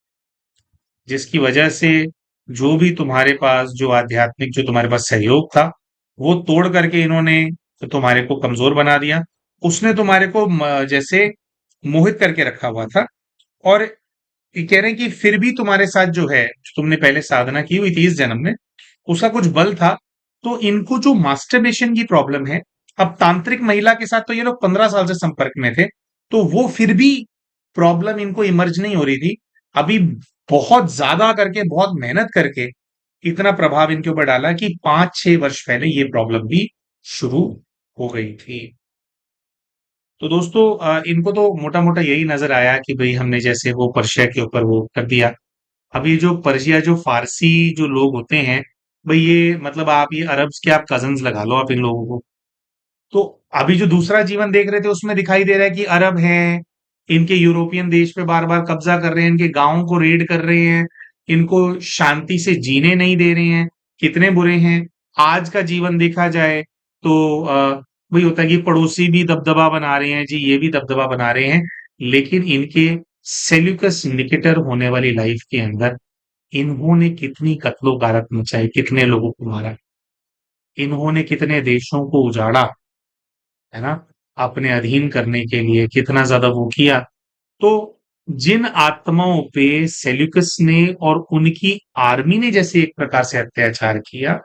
जिसकी वजह से जो भी तुम्हारे पास, जो आध्यात्मिक जो तुम्हारे पास सहयोग था, वो तोड़ करके इन्होंने तो तुम्हारे को कमजोर बना दिया। उसने तुम्हारे को जैसे मोहित करके रखा हुआ था। और ये कह रहे हैं कि फिर भी तुम्हारे साथ जो है, जो तुमने पहले साधना की हुई थी इस जन्म में, उसका कुछ बल था। तो इनको जो मास्टरबेशन की प्रॉब्लम है, अब तांत्रिक महिला के साथ तो ये लोग 15 साल से संपर्क में थे, तो वो फिर भी प्रॉब्लम इनको इमर्ज नहीं हो रही थी। अभी बहुत ज्यादा करके, बहुत मेहनत करके इतना प्रभाव इनके ऊपर डाला कि 5-6 वर्ष पहले ये प्रॉब्लम भी शुरू हो गई थी। तो दोस्तों इनको तो मोटा मोटा यही नजर आया कि भाई हमने जैसे वो पर्शिया के ऊपर वो कर दिया। अब ये जो पर्शिया, जो फारसी जो लोग होते हैं, भाई ये मतलब आप ये अरब्स के आप कजन्स लगा लो आप इन लोगों को। तो अभी जो दूसरा जीवन देख रहे थे उसमें दिखाई दे रहा है कि अरब हैं, इनके यूरोपियन देश पे बार बार कब्जा कर रहे हैं, इनके गांवों को रेड कर रहे हैं, इनको शांति से जीने नहीं दे रहे हैं, कितने बुरे हैं। आज का जीवन देखा जाए तो वही होता है कि पड़ोसी भी दबदबा बना रहे हैं जी, ये भी दबदबा बना रहे हैं, लेकिन इनके सेल्यूकस निकेटर होने वाली लाइफ के अंदर इन्होंने कितनी कत्लो गारत मचाई, कितने लोगों को मारा, इन्होंने कितने देशों को उजाड़ा, है ना, अपने अधीन करने के लिए कितना ज्यादा वो किया। तो जिन आत्माओं पे सेल्यूकस ने और उनकी आर्मी ने जैसे एक प्रकार से अत्याचार किया,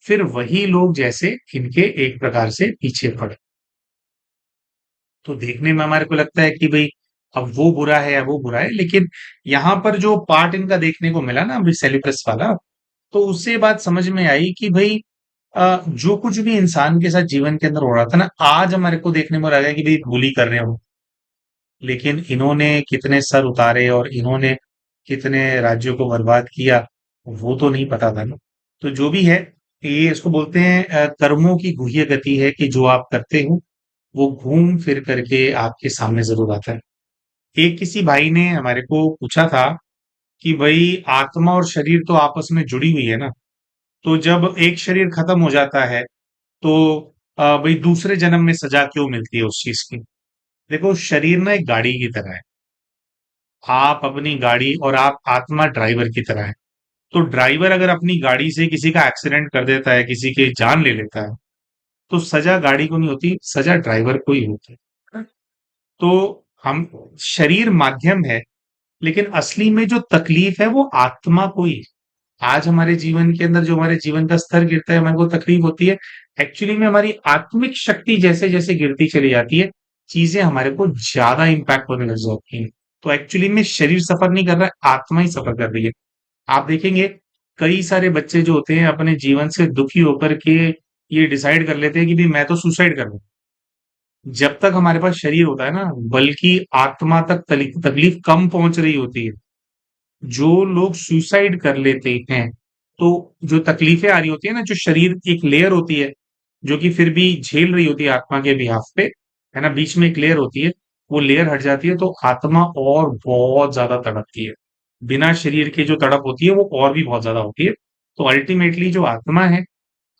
फिर वही लोग जैसे इनके एक प्रकार से पीछे पड़े। तो देखने में हमारे को लगता है कि भाई अब वो बुरा है या वो बुरा है, लेकिन यहाँ पर जो पार्ट इनका देखने को मिला ना अभी सेल्यूकस वाला, तो उससे ये बात समझ में आई कि भाई जो कुछ भी इंसान के साथ जीवन के अंदर हो रहा था ना, आज हमारे को देखने में आ गया कि भाई बुली कर रहे हो, लेकिन इन्होंने कितने सर उतारे और इन्होंने कितने राज्यों को बर्बाद किया, वो तो नहीं पता था ना। तो जो भी है, ये इसको बोलते हैं कर्मों की गुह्य गति है कि जो आप करते हो वो घूम फिर करके आपके सामने जरूर आता है। एक किसी भाई ने हमारे को पूछा था कि भाई आत्मा और शरीर तो आपस में जुड़ी हुई है ना, तो जब एक शरीर खत्म हो जाता है तो भाई दूसरे जन्म में सजा क्यों मिलती है उस चीज की। देखो, शरीर ना एक गाड़ी की तरह है। आप अपनी गाड़ी और आप आत्मा ड्राइवर की तरह है। तो ड्राइवर अगर अपनी गाड़ी से किसी का एक्सीडेंट कर देता है, किसी की जान ले लेता है, तो सजा गाड़ी को नहीं होती, सजा ड्राइवर को ही होती है। तो हम, शरीर माध्यम है, लेकिन असली में जो तकलीफ है वो आत्मा को ही। आज हमारे जीवन के अंदर जो हमारे जीवन का स्तर गिरता है, हमें को तकलीफ होती है। एक्चुअली में हमारी आत्मिक शक्ति जैसे जैसे गिरती चली जाती है, चीजें हमारे को ज्यादा इंपैक्ट होने लग जाती हैं। तो एक्चुअली में शरीर सफर नहीं कर रहा है, आत्मा ही सफर कर रही है। आप देखेंगे, कई सारे बच्चे जो होते हैं अपने जीवन से दुखी होकर के ये डिसाइड कर लेते हैं कि भाई मैं तो सुसाइड कर लूं। जब तक हमारे पास शरीर होता है ना, बल्कि आत्मा तक तकलीफ कम पहुंच रही होती है। जो लोग सुसाइड कर लेते हैं, तो जो तकलीफें आ रही होती है ना, जो शरीर की एक लेयर होती है जो कि फिर भी झेल रही होती है आत्मा के बिहाफ पे, है ना, बीच में एक लेयर होती है, वो लेयर हट जाती है तो आत्मा और बहुत ज्यादा तड़पती है। बिना शरीर के जो तड़प होती है वो और भी बहुत ज्यादा होती है। तो अल्टीमेटली जो आत्मा है,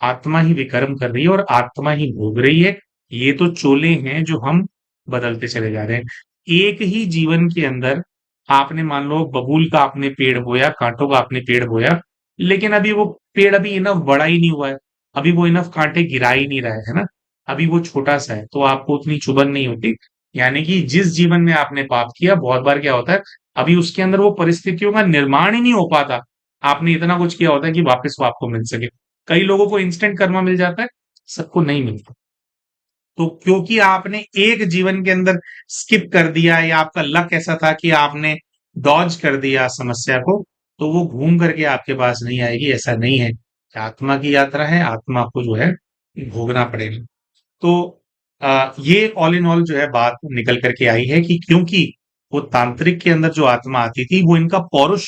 आत्मा ही विकर्म कर रही है और आत्मा ही भोग रही है। ये तो चोले हैं जो हम बदलते चले जा रहे हैं। एक ही जीवन के अंदर आपने मान लो बबूल का आपने पेड़ बोया, कांटों का आपने पेड़ बोया, लेकिन अभी वो पेड़ अभी इनफ बड़ा ही नहीं हुआ है। अभी वो इनफ कांटे गिरा ही नहीं रहा है ना। अभी वो छोटा सा है, तो आपको उतनी चुभन नहीं होती। यानी कि जिस जीवन में आपने पाप किया, बहुत बार क्या होता है, अभी उसके अंदर वो परिस्थितियों का निर्माण ही नहीं हो पाता। आपने इतना कुछ किया होता है कि वापस वो आपको मिल सके। कई लोगों को इंस्टेंट कर्मा मिल जाता है, सबको नहीं मिलता। तो क्योंकि आपने एक जीवन के अंदर स्किप कर दिया, या आपका लक ऐसा था कि आपने डॉज कर दिया समस्या को, तो वो घूम करके आपके पास नहीं आएगी। ऐसा नहीं है, आत्मा की यात्रा है, आत्मा को जो है भोगना पड़ेगा। तो ये ऑल इन ऑल जो है बात निकल करके आई है कि क्योंकि वो तांत्रिक के अंदर जो आत्मा आती थी वो इनका पौरुष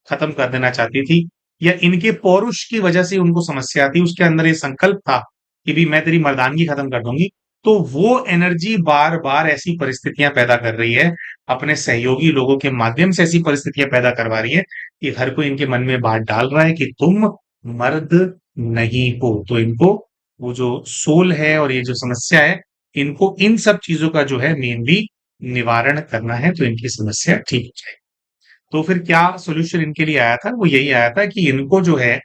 खत्म कर देना चाहती थी, या इनके पौरुष की वजह से उनको समस्या आती, उसके अंदर ये संकल्प था कि भी मैं तेरी मर्दानगी खत्म कर दूंगी। तो वो एनर्जी बार बार ऐसी परिस्थितियां पैदा कर रही है, अपने सहयोगी लोगों के माध्यम से ऐसी परिस्थितियां पैदा करवा रही है कि हर कोई इनके मन में बात डाल रहा है कि तुम मर्द नहीं हो। तो इनको वो जो सोल है और ये जो समस्या है, इनको इन सब चीजों का जो है मेनली निवारण करना है, तो इनकी समस्या ठीक हो जाए। तो फिर क्या सॉल्यूशन इनके लिए आया था, वो यही आया था कि इनको जो है,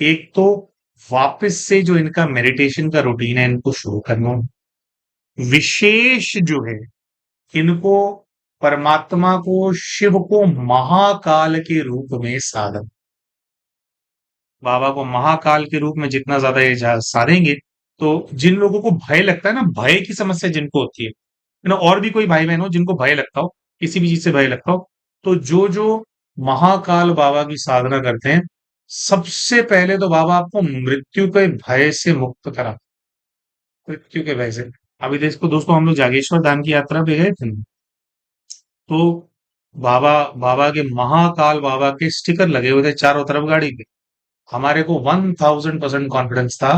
एक तो वापस से जो इनका मेडिटेशन का रूटीन है इनको शुरू करना। विशेष जो है, इनको परमात्मा को, शिव को महाकाल के रूप में साधन। बाबा को महाकाल के रूप में जितना ज्यादा ये साधेंगे, तो जिन लोगों को भय लगता है ना, भय की समस्या जिनको होती है ना, और भी कोई भाई बहन हो जिनको भय लगता हो, किसी भी चीज से भय लगता हो, तो जो जो महाकाल बाबा की साधना करते हैं, सबसे पहले तो बाबा आपको मृत्यु के भय से मुक्त करा। मृत्यु के भय से। अभी देखो दोस्तों, हम लोग जागेश्वर धाम की यात्रा पे गए थे ना, तो बाबा बाबा के, महाकाल बाबा के स्टिकर लगे हुए थे चारों तरफ गाड़ी पे। हमारे को 1000% कॉन्फिडेंस था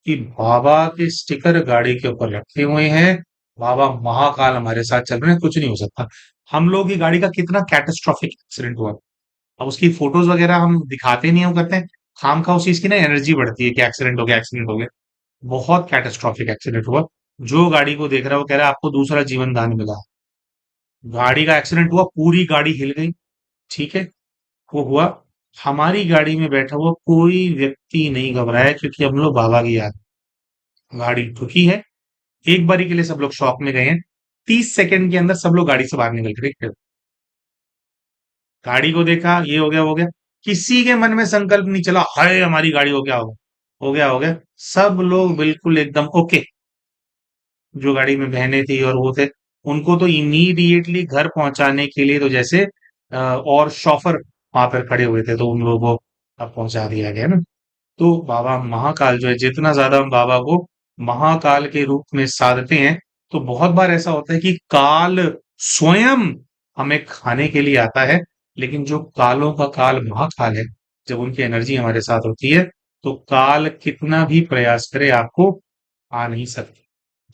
कि बाबा के स्टिकर गाड़ी के ऊपर रखे हुए हैं, बाबा महाकाल हमारे साथ चल रहे हैं, कुछ नहीं हो सकता। हम लोग की गाड़ी का कितना कैटेस्ट्रॉफिक एक्सीडेंट हुआ। अब उसकी फोटोज वगैरह हम दिखाते नहीं, हम करते हैं खाम खा, उस चीज की ना एनर्जी बढ़ती है कि एक्सीडेंट हो गया, एक्सीडेंट हो गया। बहुत कैटेस्ट्रॉफिक एक्सीडेंट हुआ। जो गाड़ी को देख रहा है वो कह रहा है आपको दूसरा जीवन दान मिला। गाड़ी का एक्सीडेंट हुआ, पूरी गाड़ी हिल गई। ठीक है, वो हुआ। हमारी गाड़ी में बैठा हुआ कोई व्यक्ति नहीं घबराया, क्योंकि हम लोग बाबा की याद, गाड़ी ठुकी है। एक बारी के लिए सब लोग शॉक में गए हैं। 30 सेकंड के अंदर सब लोग गाड़ी से बाहर निकल गए। गाड़ी को देखा, ये हो गया, हो गया। किसी के मन में संकल्प नहीं चला हाय हमारी गाड़ी हो गया, हो गया, हो गया। सब लोग बिल्कुल एकदम ओके। जो गाड़ी में बहनें थी और वो थे, उनको तो इमीडिएटली घर पहुंचाने के लिए, तो जैसे और शॉफर वहां पर खड़े हुए थे, तो उन लोगों को अब पहुंचा दिया गया ना। तो बाबा महाकाल जो है, जितना ज्यादा हम बाबा को महाकाल के रूप में साधते हैं, तो बहुत बार ऐसा होता है कि काल स्वयं हमें खाने के लिए आता है। लेकिन जो कालों का काल महाकाल है, जब उनकी एनर्जी हमारे साथ होती है, तो काल कितना भी प्रयास करे आपको आ नहीं सकती।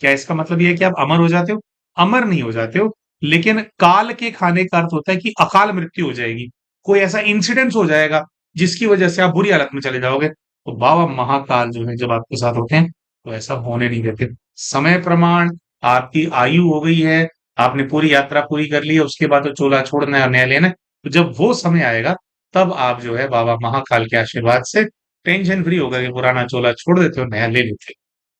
क्या इसका मतलब ये है कि आप अमर हो जाते हो? अमर नहीं हो जाते हो, लेकिन काल के खाने का अर्थ होता है कि अकाल मृत्यु हो जाएगी। कोई ऐसा इंसिडेंस हो जाएगा जिसकी वजह से आप बुरी हालत में चले जाओगे। तो बाबा महाकाल जो है जब आपके साथ होते हैं, तो ऐसा होने नहीं देते। समय प्रमाण, आपकी आयु हो गई है, आपने पूरी यात्रा पूरी कर ली है, उसके बाद तो चोला छोड़ना है और नया लेना है। तो जब वो समय आएगा, तब आप जो है बाबा महाकाल के आशीर्वाद से टेंशन फ्री होकर के पुराना चोला छोड़ देते हो, नया ले लेते हो।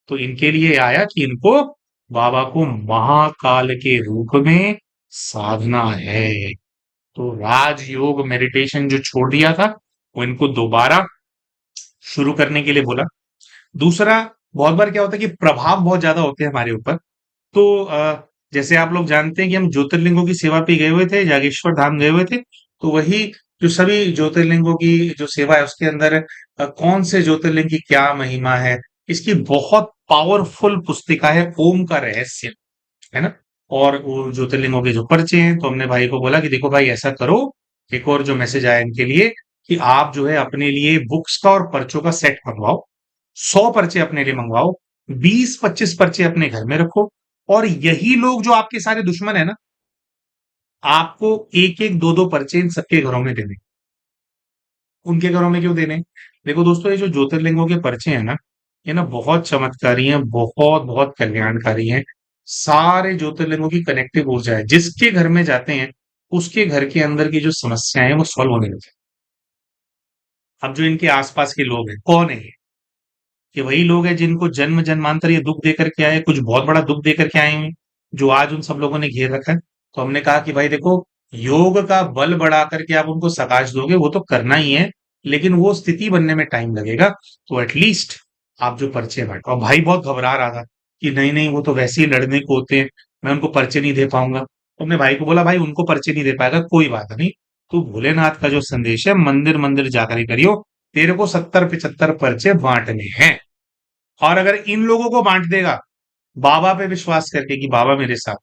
तो इनके लिए आया कि इनको, बाबा को महाकाल के रूप में साधना है। तो राजयोग मेडिटेशन जो छोड़ दिया था, वो इनको दोबारा शुरू करने के लिए बोला। दूसरा, बहुत बार क्या होता है कि प्रभाव बहुत ज्यादा होते हैं हमारे ऊपर। तो जैसे आप लोग जानते हैं कि हम ज्योतिर्लिंगों की सेवा पे गए हुए थे, जागेश्वर धाम गए हुए थे। तो वही जो सभी ज्योतिर्लिंगों की जो सेवा है, उसके अंदर कौन से ज्योतिर्लिंग की क्या महिमा है, इसकी बहुत पावरफुल पुस्तिका है ओम का रहस्य, है ना। और वो ज्योतिर्लिंगों के जो पर्चे हैं, तो हमने भाई को बोला कि देखो भाई ऐसा करो, एक और जो मैसेज आया इनके लिए, कि आप जो है अपने लिए बुक्स का और पर्चों का सेट मंगवाओ। 100 पर्चे अपने लिए मंगवाओ, 20-25 पर्चे अपने घर में रखो। और यही लोग जो आपके सारे दुश्मन है ना, आपको एक एक दो दो पर्चे इन सबके घरों में देने। उनके घरों में क्यों देने? देखो दोस्तों, ये जो ज्योतिर्लिंगों के पर्चे हैं ना, ये ना बहुत चमत्कारी हैं, बहुत बहुत कल्याणकारी हैं। सारे ज्योतिर्लिंगों की कनेक्टिव ऊर्जा है, जिसके घर में जाते हैं, उसके घर के अंदर की जो समस्याएं हैं वो सॉल्व होने लगती है। अब जो इनके आसपास के लोग हैं, कौन है ये? कि वही लोग हैं जिनको जन्म जन्मांतर ये दुख दे करके आए, कुछ बहुत बड़ा दुख दे करके आए हैं, जो आज उन सब लोगों ने घेर रखा है। तो हमने कहा कि भाई देखो, योग का बल बढ़ा करके आप उनको सकाश दोगे, वो तो करना ही है, लेकिन वो स्थिति बनने में टाइम लगेगा। तो एटलीस्ट आप जो पर्चे बांटो। और भाई बहुत घबरा रहा था कि नहीं नहीं, वो तो वैसे ही लड़ने को होते हैं, मैं उनको पर्चे नहीं दे पाऊंगा। तो हमने भाई को बोला, भाई उनको पर्चे नहीं दे पाएगा, कोई बात नहीं, तू भोलेनाथ का जो संदेश है मंदिर मंदिर जाकर ही करियो, तेरे को 70-75 पर्चे बांटने हैं। और अगर इन लोगों को बांट देगा, बाबा पे विश्वास करके कि बाबा मेरे साथ,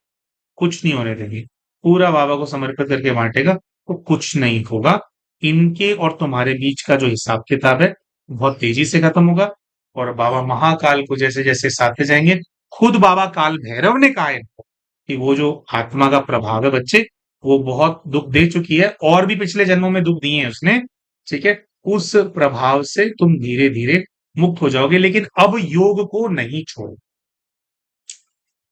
कुछ नहीं होने देंगे, पूरा बाबा को समर्पित करके बांटेगा, तो कुछ नहीं होगा। इनके और तुम्हारे बीच का जो हिसाब किताब है, बहुत तेजी से खत्म होगा। और बाबा महाकाल को जैसे जैसे साधते जाएंगे, खुद बाबा काल भैरव ने कहा है इनको कि वो जो आत्मा का प्रभाव है बच्चे, वो बहुत दुख दे चुकी है, और भी पिछले जन्मों में दुख दिए हैं उसने। ठीक है, उस प्रभाव से तुम धीरे धीरे मुक्त हो जाओगे, लेकिन अब योग को नहीं छोड़ो।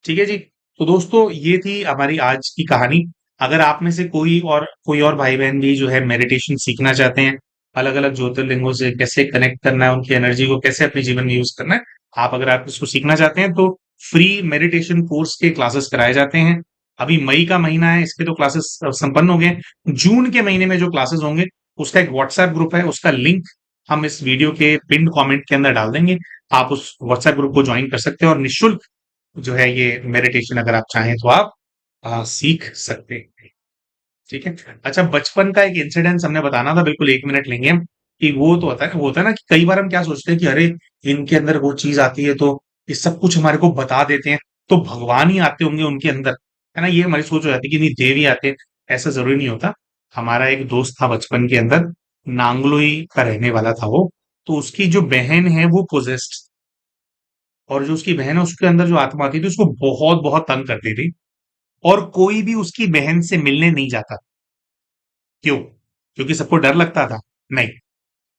ठीक है जी। तो दोस्तों, ये थी हमारी आज की कहानी। अगर आप में से कोई और भाई बहन भी जो है मेडिटेशन सीखना चाहते हैं, अलग अलग ज्योतिर्लिंगों से कैसे कनेक्ट करना है, उनकी एनर्जी को कैसे अपने जीवन में यूज करना है, अगर आप इसको सीखना चाहते हैं, तो फ्री मेडिटेशन कोर्स के क्लासेस कराए जाते हैं। अभी मई का महीना है, इसके तो क्लासेस संपन्न हो गए हैं। जून के महीने में जो क्लासेस होंगे, उसका एक व्हाट्सएप ग्रुप है, उसका लिंक हम इस वीडियो के पिन कमेंट के अंदर डाल देंगे। आप उस व्हाट्सएप ग्रुप को ज्वाइन कर सकते हैं, और निःशुल्क जो है ये मेडिटेशन अगर आप चाहें तो आप सीख सकते हैं। ठीक है। अच्छा, बचपन का एक इंसिडेंस हमने बताना था, बिल्कुल 1 मिनट लेंगे हम। कि वो होता है ना कि कई बार हम क्या सोचते हैं कि अरे, इनके अंदर वो चीज आती है तो ये सब कुछ हमारे को बता देते हैं, तो भगवान ही आते होंगे उनके अंदर, है ना। ये हमारी सोच हो जाती है कि नहीं, देव ही आते हैं। ऐसा जरूरी नहीं होता। हमारा एक दोस्त था बचपन के अंदर, नांगलोई का रहने वाला था वो। तो उसकी जो बहन है वो पोजेस्ड, और जो उसकी बहन है उसके अंदर जो आत्मा आती थी, उसको बहुत बहुत तंग करती थी। और कोई भी उसकी बहन से मिलने नहीं जाता। क्यों? क्योंकि सबको डर लगता था? नहीं।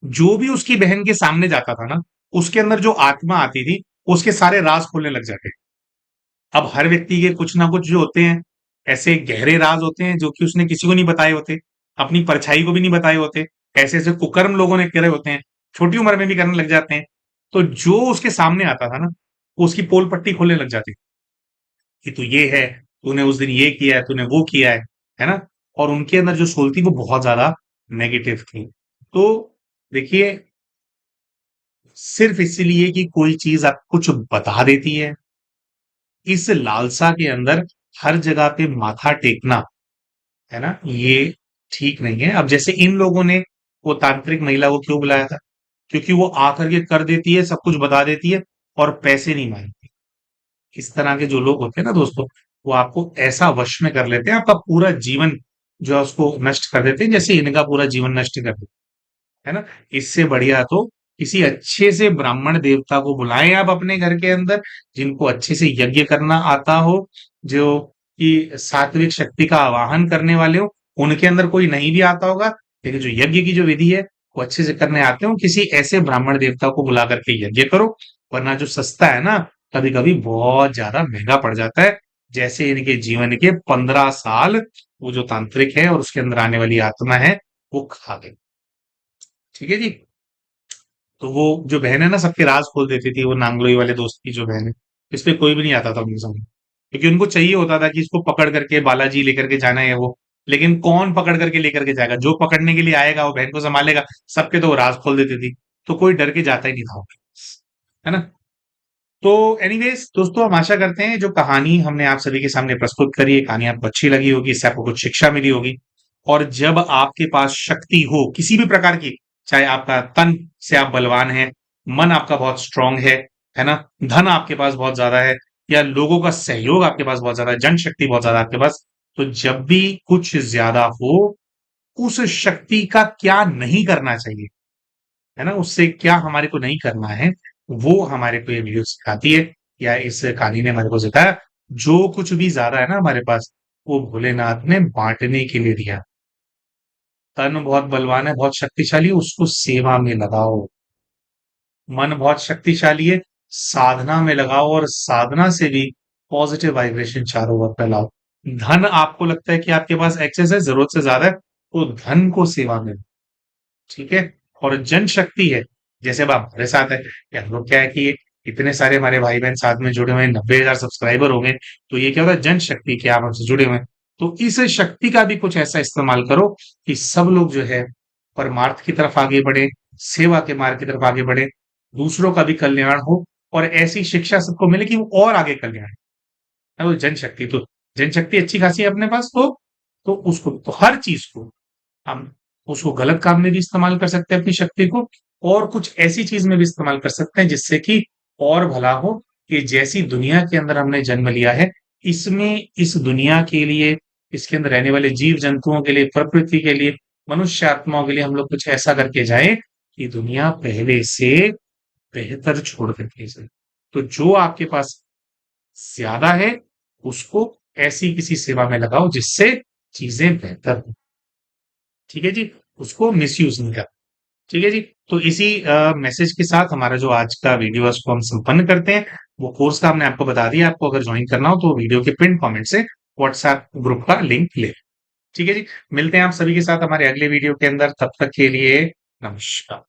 जो भी उसकी बहन के सामने जाता था ना, उसके अंदर जो आत्मा आती थी, उसके सारे राज खोलने लग जाते। अब हर व्यक्ति के कुछ ना कुछ जो होते हैं, ऐसे गहरे राज होते हैं जो कि उसने किसी को नहीं बताए होते, अपनी परछाई को भी नहीं बताए होते। ऐसे ऐसे कुकर्म लोगों ने करे होते हैं, छोटी उम्र में भी करने लग जाते हैं। तो जो उसके सामने आता था ना, वो उसकी पोल पट्टी खोलने लग जाती कि तू ये है, तूने उस दिन ये किया है, तूने वो किया है ना। और उनके अंदर जो सोल थी वो बहुत ज्यादा नेगेटिव थी। तो देखिए, सिर्फ इसलिए कि कोई चीज आप कुछ बता देती है, इस लालसा के अंदर हर जगह पे माथा टेकना, है ना, ये ठीक नहीं है। अब जैसे इन लोगों ने वो तांत्रिक महिला को क्यों बुलाया था? क्योंकि वो आकर के कर देती है, सब कुछ बता देती है, और पैसे नहीं मांगती। इस तरह के जो लोग होते हैं ना दोस्तों, वो आपको ऐसा वश में कर लेते हैं, आपका पूरा जीवन जो है उसको नष्ट कर देते हैं, जैसे इनका पूरा जीवन नष्ट कर देते हैं, है ना? इससे बढ़िया तो किसी अच्छे से ब्राह्मण देवता को बुलाएं आप अपने घर के अंदर, जिनको अच्छे से यज्ञ करना आता हो, जो कि सात्विक शक्ति का आवाहन करने वाले हो। उनके अंदर कोई नहीं भी आता होगा, लेकिन जो यज्ञ की जो विधि है वो अच्छे से करने आते हो, किसी ऐसे ब्राह्मण देवता को बुला करके यज्ञ करो। वरना जो सस्ता है ना, कभी कभी बहुत ज्यादा महंगा पड़ जाता है। जैसे इनके जीवन के 15 साल वो जो तांत्रिक है और उसके अंदर आने वाली आत्मा है वो खा गई। ठीक है जी। तो वो जो बहन है ना, सबके राज खोल देती थी, वो नांगलोई वाले दोस्त की जो बहन है। इस पे कोई भी नहीं आता था उनके सामने, क्योंकि उनको चाहिए होता था कि इसको पकड़ करके बालाजी लेकर के जाना है वो। लेकिन कौन पकड़ करके लेकर के जाएगा? जो पकड़ने के लिए आएगा वो बहन को संभालेगा। सबके तो वो राज खोल देती थी, तो कोई डर के जाता ही नहीं था, है ना? तो एनीवेज दोस्तों, हम आशा करते हैं जो कहानी हमने आप सभी के सामने प्रस्तुत करी है, कहानी आपको अच्छी लगी होगी, इससे आपको कुछ शिक्षा मिली होगी। और जब आपके पास शक्ति हो किसी भी प्रकार की, चाहे आपका तन से आप बलवान हैं, मन आपका बहुत स्ट्रांग है ना, धन आपके पास बहुत ज्यादा है, या लोगों का सहयोग आपके पास बहुत ज्यादा है, जनशक्ति बहुत ज्यादा आपके पास, तो जब भी कुछ ज्यादा हो, उस शक्ति का क्या नहीं करना चाहिए, है ना, उससे क्या हमारे को नहीं करना है, वो हमारे को ये वीडियो सिखाती है, या इस कहानी ने हमारे को सिखाया। जो कुछ भी ज्यादा है ना हमारे पास, वो भोलेनाथ ने बांटने के लिए दिया। तन बहुत बलवान है, बहुत शक्तिशाली है, उसको सेवा में लगाओ। मन बहुत शक्तिशाली है, साधना में लगाओ, और साधना से भी पॉजिटिव वाइब्रेशन चारों ओर फैलाओ। धन आपको लगता है कि आपके पास एक्सेस है, जरूरत से ज्यादा है, तो धन को सेवा में, ठीक है। और जनशक्ति है, जैसे अब आप हमारे साथ है, कि हम लोग क्या है कि इतने सारे हमारे भाई बहन साथ में जुड़े हुए हैं, 90,000 सब्सक्राइबर हो गए, तो ये क्या होता है, जनशक्ति, क्या आप हमसे जुड़े हुए हैं। तो इस शक्ति का भी कुछ ऐसा इस्तेमाल करो कि सब लोग जो है परमार्थ की तरफ आगे बढ़े, सेवा के मार्ग की तरफ आगे बढ़े, दूसरों का भी कल्याण हो, और ऐसी शिक्षा सबको मिले कि वो और आगे कल्याण है। वो जनशक्ति, तो जनशक्ति अच्छी खासी है अपने पास, तो उसको, तो हर चीज को हम उसको गलत काम में भी इस्तेमाल कर सकते हैं अपनी शक्ति को, और कुछ ऐसी चीज में भी इस्तेमाल कर सकते हैं जिससे कि और भला हो। कि जैसी दुनिया के अंदर हमने जन्म लिया है, इसमें, इस दुनिया के लिए, इसके अंदर रहने वाले जीव जंतुओं के लिए, प्रकृति के लिए, मनुष्य आत्माओं के लिए हम लोग कुछ ऐसा करके जाए कि दुनिया पहले से बेहतर छोड़ करके जाए। तो जो आपके पास ज्यादा है, उसको ऐसी किसी सेवा में लगाओ जिससे चीजें बेहतर हो। ठीक है जी, उसको मिसयूज नहीं कर। ठीक है जी। तो इसी मैसेज के साथ हमारा जो आज का वीडियो है उसको हम संपन्न करते हैं। वो कोर्स का हमने आपको बता दिया, आपको अगर ज्वाइन करना हो तो वीडियो के पिन कमेंट से व्हाट्सएप ग्रुप का लिंक ले। ठीक है जी। मिलते हैं आप सभी के साथ हमारे अगले वीडियो के अंदर, तब तक के लिए नमस्कार।